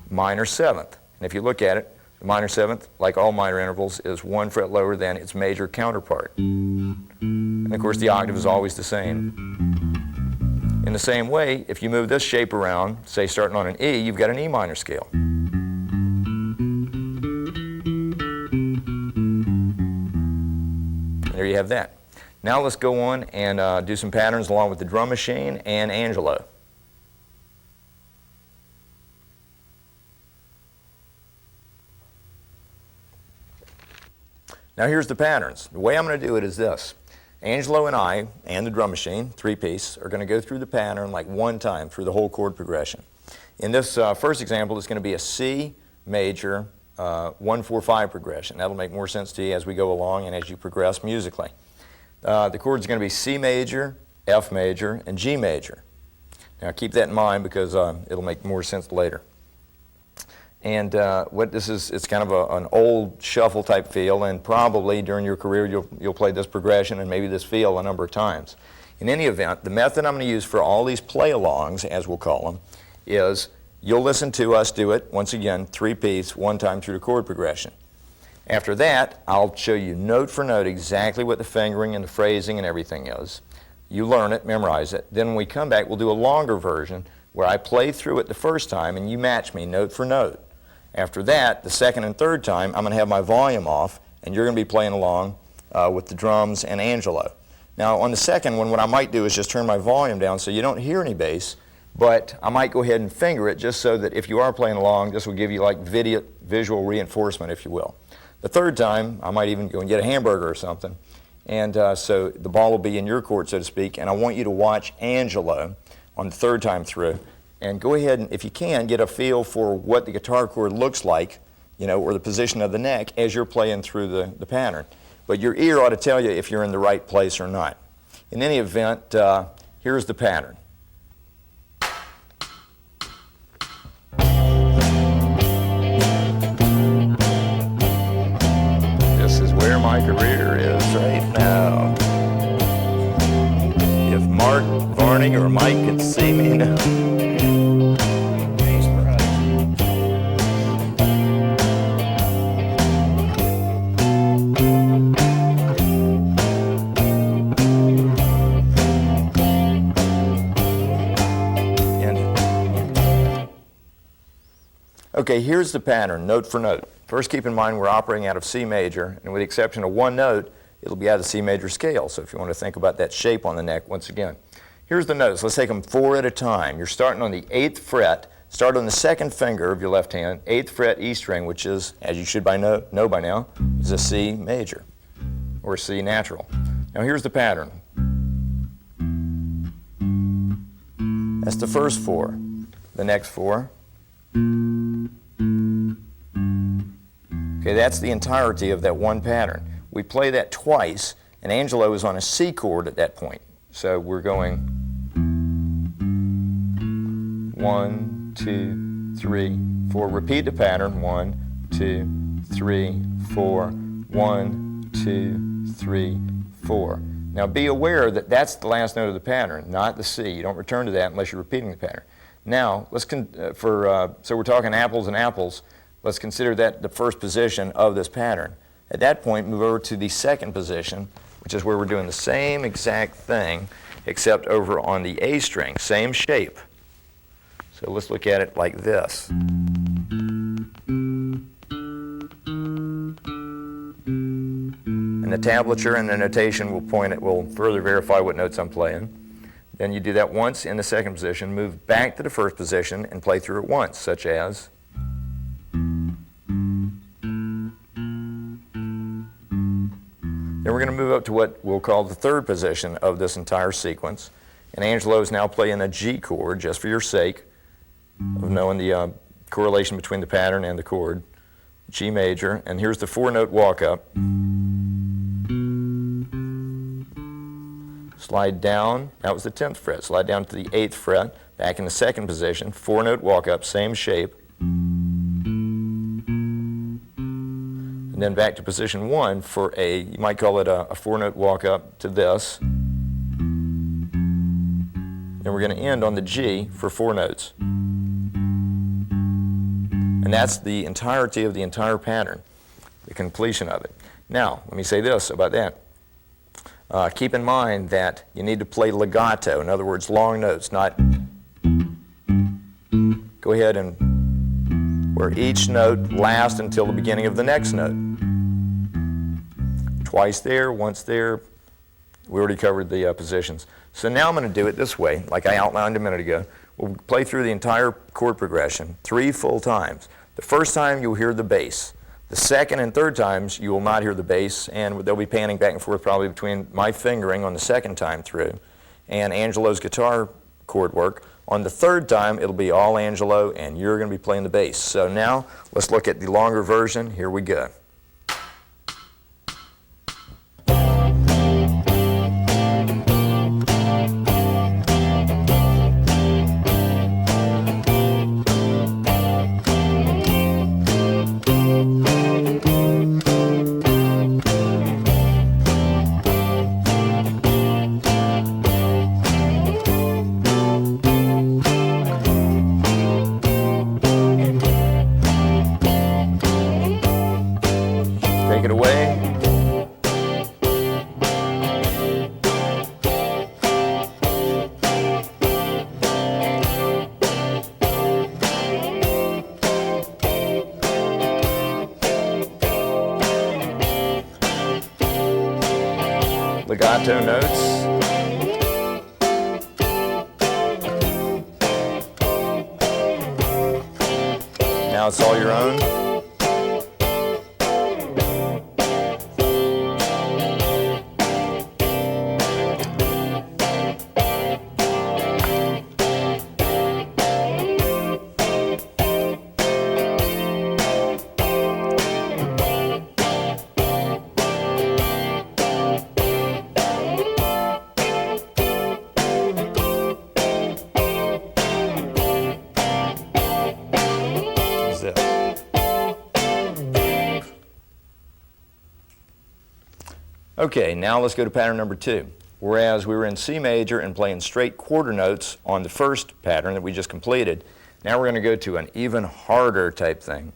minor seventh. And if you look at it, the minor seventh, like all minor intervals, is 1 fret lower than its major counterpart. And of course the octave is always the same. In the same way, if you move this shape around, say starting on an E, you've got an E minor scale. And there you have that. Now let's go on and do some patterns along with the drum machine and Angelo. Now here's the patterns. The way I'm going to do it is this. Angelo and I, and the drum machine, 3-piece, are going to go through the pattern like one time through the whole chord progression. In this first example, it's going to be a C major 1, 4, 5 progression. That'll make more sense to you as we go along and as you progress musically. The chords are going to be C major, F major, and G major. Now keep that in mind because it'll make more sense later. And what this is, it's kind of an old shuffle type feel, and probably during your career you'll play this progression and maybe this feel a number of times. In any event, the method I'm going to use for all these play-alongs, as we'll call them, is you'll listen to us do it, once again, 3-piece, one time through the chord progression. After that, I'll show you note for note exactly what the fingering and the phrasing and everything is. You learn it, memorize it. Then when we come back, we'll do a longer version where I play through it the first time and you match me note for note. After that, the second and third time, I'm going to have my volume off and you're going to be playing along with the drums and Angelo. Now on the second one, what I might do is just turn my volume down so you don't hear any bass, but I might go ahead and finger it just so that if you are playing along, this will give you like visual reinforcement, if you will. The third time, I might even go and get a hamburger or something, and so the ball will be in your court, so to speak, and I want you to watch Angelo on the third time through, and go ahead and, if you can, get a feel for what the guitar chord looks like, you know, or the position of the neck as you're playing through the pattern. But your ear ought to tell you if you're in the right place or not. In any event, here's the pattern. This is where my career is right now. If Mark Varney or Mike could see me now. Okay, here's the pattern, note for note. First, keep in mind we're operating out of C major, and with the exception of one note, it'll be out of the C major scale. So if you want to think about that shape on the neck, once again. Here's the notes. Let's take them 4 at a time. You're starting on the 8th fret. Start on the second finger of your left hand, 8th fret E string, which is, as you should know by now, is a C major, or C natural. Now here's the pattern. That's the first 4. The next 4. Okay, that's the entirety of that one pattern. We play that twice, and Angelo is on a C chord at that point. So we're going 1, 2, 3, 4. Repeat the pattern. 1, 2, 3, 4. 1, 2, 3, 4. Now be aware that that's the last note of the pattern, not the C. You don't return to that unless you're repeating the pattern. Now, let's so we're talking apples and apples. Let's consider that the first position of this pattern. At that point, move over to the second position, which is where we're doing the same exact thing, except over on the A string, same shape. So let's look at it like this. and the tablature and the notation will further verify what notes I'm playing. Then you do that once in the second position, move back to the first position and play through it once, such as. Then we're going to move up to what we'll call the third position of this entire sequence. And Angelo is now playing a G chord, just for your sake of knowing the correlation between the pattern and the chord. G major, and here's the 4-note walk-up. Slide down, that was the 10th fret, slide down to the 8th fret, back in the second position, 4-note walk-up, same shape. And then back to position 1 for you might call it a 4-note walk-up to this. Then we're going to end on the G for 4 notes. And that's the entirety of the entire pattern, the completion of it. Now, let me say this about that. Keep in mind that you need to play legato, in other words, long notes, not go ahead and where each note lasts until the beginning of the next note. Twice there, once there. We already covered the positions. So now I'm going to do it this way, like I outlined a minute ago. We'll play through the entire chord progression 3 full times. The first time you'll hear the bass. The second and third times you will not hear the bass, and they'll be panning back and forth probably between my fingering on the second time through and Angelo's guitar chord work. On the third time it'll be all Angelo and you're going to be playing the bass. So now let's look at the longer version. Here we go. Take it away. Legato notes. Now it's all your own. Okay, now let's go to pattern number 2. Whereas we were in C major and playing straight quarter notes on the first pattern that we just completed, now we're going to go to an even harder type thing.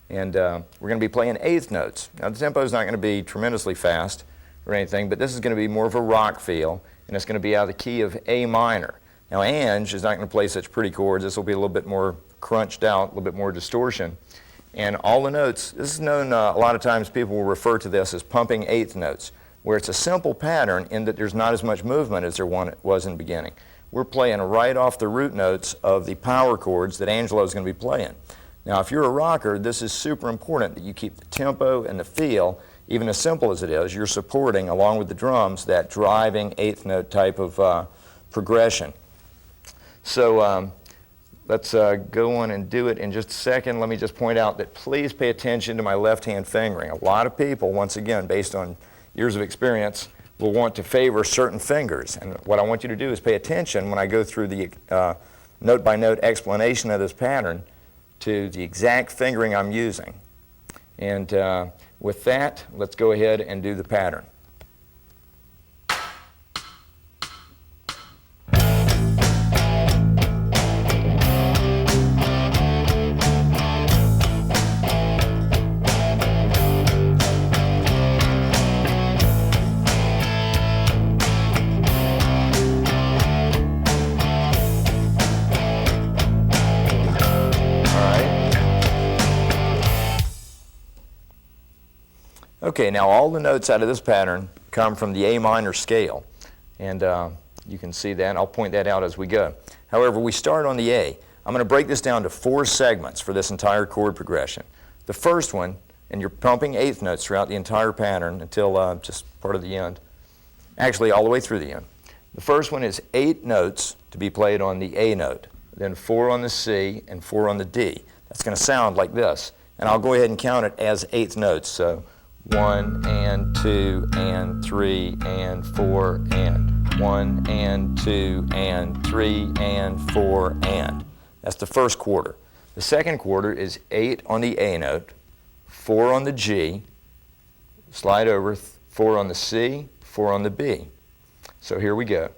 And we're going to be playing 8th notes. Now the tempo is not going to be tremendously fast or anything, but this is going to be more of a rock feel, and it's going to be out of the key of A minor. Now Ange is not going to play such pretty chords. This will be a little bit more crunched out, a little bit more distortion. And all the notes, this is known, a lot of times people will refer to this as pumping 8th notes, where it's a simple pattern in that there's not as much movement as there was in the beginning. We're playing right off the root notes of the power chords that Angelo is going to be playing. Now, if you're a rocker, this is super important that you keep the tempo and the feel, even as simple as it is, you're supporting, along with the drums, that driving 8th note type of progression. So let's go on and do it in just a second. Let me just point out that please pay attention to my left-hand fingering. A lot of people, once again, based on years of experience, will want to favor certain fingers. And what I want you to do is pay attention when I go through the note-by-note explanation of this pattern to the exact fingering I'm using. And with that, let's go ahead and do the pattern. Okay, now all the notes out of this pattern come from the A minor scale, and you can see that, and I'll point that out as we go. However, we start on the A. I'm going to break this down to 4 segments for this entire chord progression. The first one, and you're pumping eighth notes throughout the entire pattern until just part of the end, actually all the way through the end. The first one is 8 notes to be played on the A note, then 4 on the C and 4 on the D. That's going to sound like this, and I'll go ahead and count it as eighth notes. So 1 and 2 and 3 and 4 and 1 and 2 and 3 and 4 and. That's the first quarter. The second quarter is 8 on the A note, 4 on the G, slide over, 4 on the C, 4 on the B. So here we go.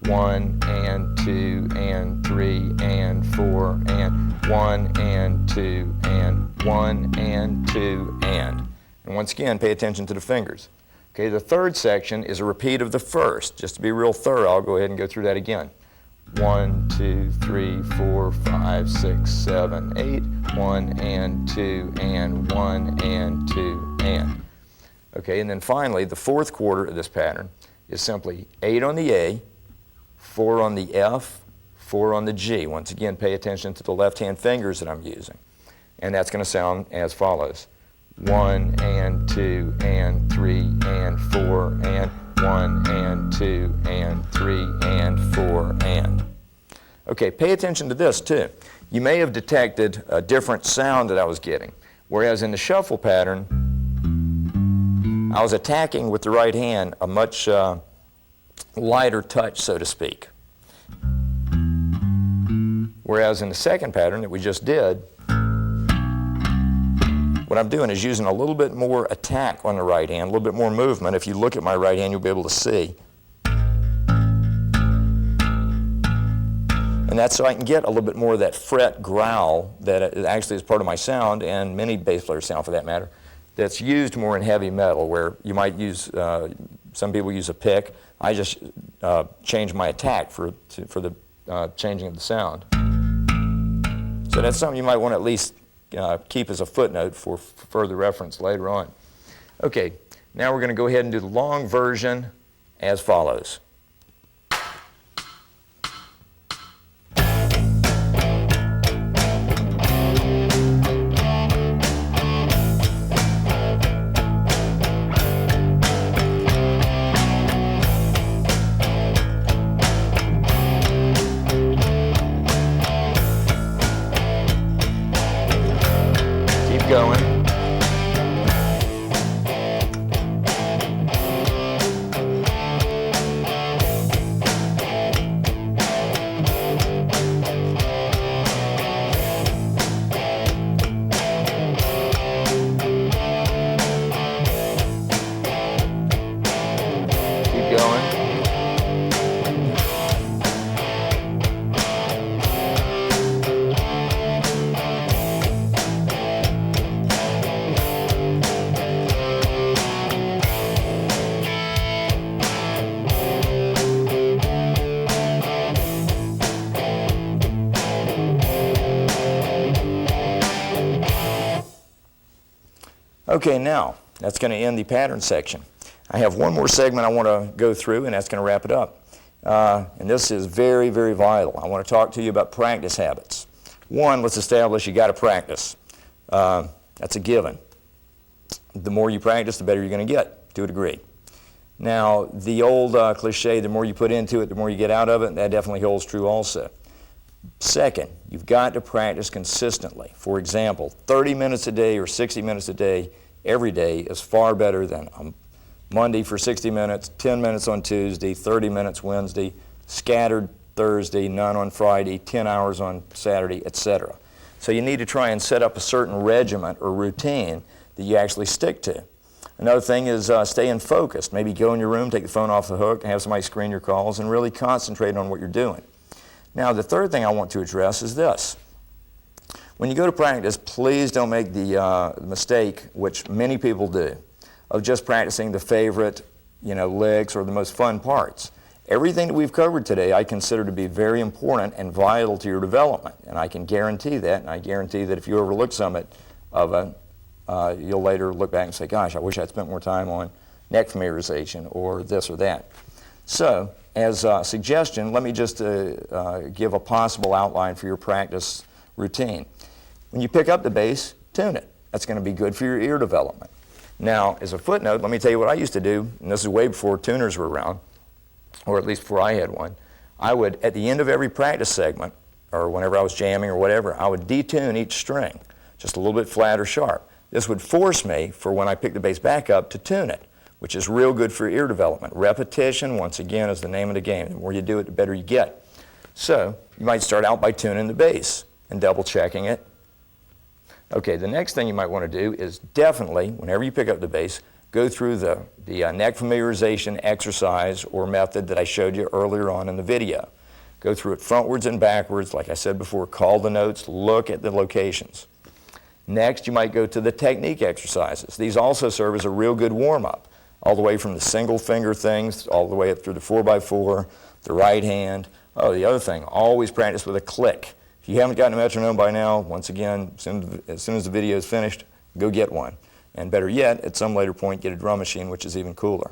1 and 2 and 3 and 4 and 1 and 2 and 1 and 2 and. And once again, pay attention to the fingers. Okay, the third section is a repeat of the first. Just to be real thorough, I'll go ahead and go through that again. 1, 2, 3, 4, 5, 6, 7, 8. 1 and 2 and 1 and 2 and. Okay, and then finally, the fourth quarter of this pattern is simply 8 on the A, 4 on the F, 4 on the G. Once again, pay attention to the left-hand fingers that I'm using. And that's going to sound as follows. 1 and 2 and 3 and 4 and 1 and 2 and 3 and 4 and. Okay, pay attention to this too. You may have detected a different sound that I was getting. Whereas in the shuffle pattern, I was attacking with the right hand a much lighter touch, so to speak. Whereas in the second pattern that we just did, what I'm doing is using a little bit more attack on the right hand, a little bit more movement. If you look at my right hand, you'll be able to see. And that's so I can get a little bit more of that fret growl that actually is part of my sound, and many bass players' sound for that matter, that's used more in heavy metal, where you might use, some people use a pick. I just change my attack for the changing of the sound. So that's something you might want to at least keep as a footnote for further reference later on. Okay, now we're going to go ahead and do the long version as follows. Going. Keep going. Okay, now that's going to end the pattern section. I have one more segment I want to go through, and that's going to wrap it up. And this is very, very vital. I want to talk to you about practice habits. One, let's establish you got to practice. That's a given. The more you practice, the better you're going to get, to a degree. Now, the old cliche, the more you put into it, the more you get out of it, that definitely holds true also. Second, you've got to practice consistently. For example, 30 minutes a day or 60 minutes a day every day is far better than Monday for 60 minutes, 10 minutes on Tuesday, 30 minutes Wednesday, scattered Thursday, none on Friday, 10 hours on Saturday, etc. So you need to try and set up a certain regiment or routine that you actually stick to. Another thing is staying focused. Maybe go in your room, take the phone off the hook, and have somebody screen your calls, and really concentrate on what you're doing. Now, the third thing I want to address is this. When you go to practice, please don't make the mistake, which many people do, of just practicing the favorite, licks or the most fun parts. Everything that we've covered today I consider to be very important and vital to your development, and I can guarantee that, and I guarantee that if you overlook some of it, you'll later look back and say, gosh, I wish I'd spent more time on neck familiarization or this or that. So, as a suggestion, let me just give a possible outline for your practice routine. When you pick up the bass, tune it. That's going to be good for your ear development. Now, as a footnote, let me tell you what I used to do, and this is way before tuners were around, or at least before I had one. I would, at the end of every practice segment, or whenever I was jamming or whatever, I would detune each string, just a little bit flat or sharp. This would force me, for when I pick the bass back up, to tune it, which is real good for ear development. Repetition, once again, is the name of the game. The more you do it, the better you get. So, you might start out by tuning the bass and double checking it. Okay, the next thing you might want to do is definitely, whenever you pick up the bass, go through the neck familiarization exercise or method that I showed you earlier on in the video. Go through it frontwards and backwards, like I said before, call the notes, look at the locations. Next, you might go to the technique exercises. These also serve as a real good warm-up, all the way from the single finger things, all the way up through the 4x4, the right hand. Oh, the other thing, always practice with a click. If you haven't gotten a metronome by now, once again, as soon as the video is finished, go get one. And better yet, at some later point, get a drum machine, which is even cooler.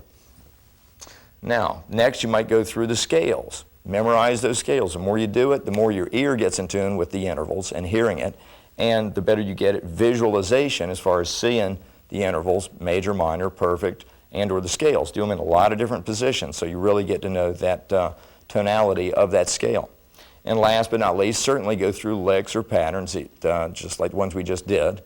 Now, next you might go through the scales. Memorize those scales. The more you do it, the more your ear gets in tune with the intervals and hearing it, and the better you get at visualization as far as seeing the intervals, major, minor, perfect, and or the scales. Do them in a lot of different positions so you really get to know that tonality of that scale. And last but not least, certainly go through licks or patterns, just like the ones we just did,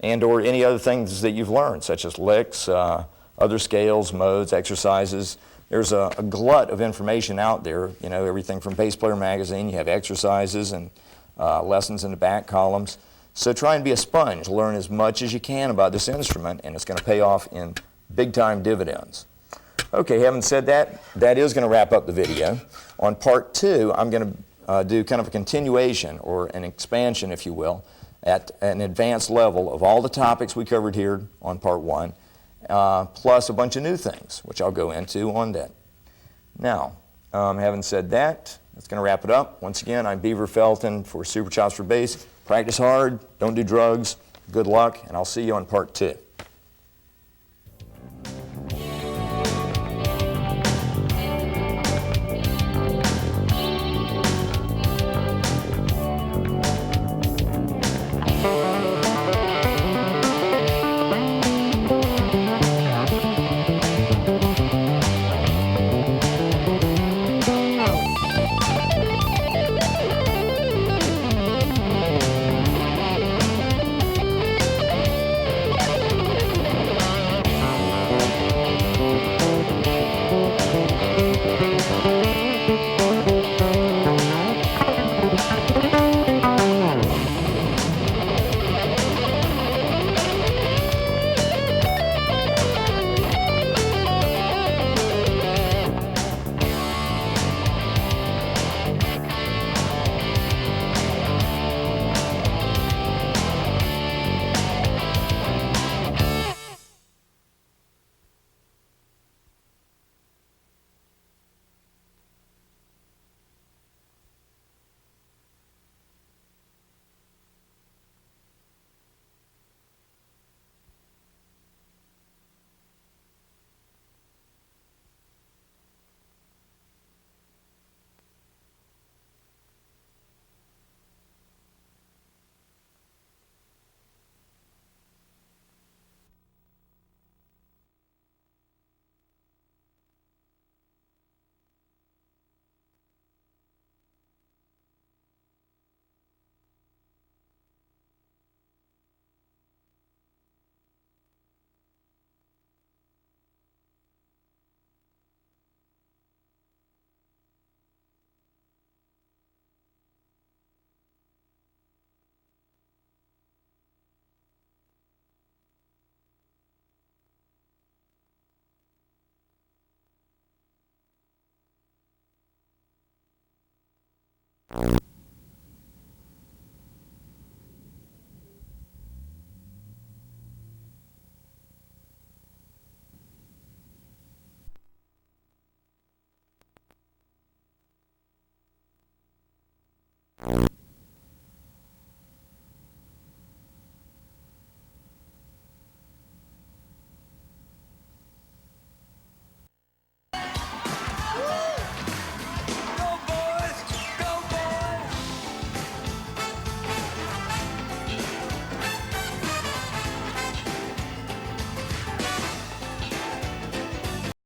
and or any other things that you've learned, such as licks, other scales, modes, exercises. There's a glut of information out there, you know, everything from Bass Player Magazine. You have exercises and lessons in the back columns. So try and be a sponge. Learn as much as you can about this instrument, and it's going to pay off in big-time dividends. Okay, having said that, that is going to wrap up the video. On part 2, I'm going to do kind of a continuation or an expansion, if you will, at an advanced level of all the topics we covered here on part 1, plus a bunch of new things, which I'll go into on that. Now, having said that, that's going to wrap it up. Once again, I'm Beaver Felton for Super Chops for Bass. Practice hard, don't do drugs, good luck, and I'll see you on part 2.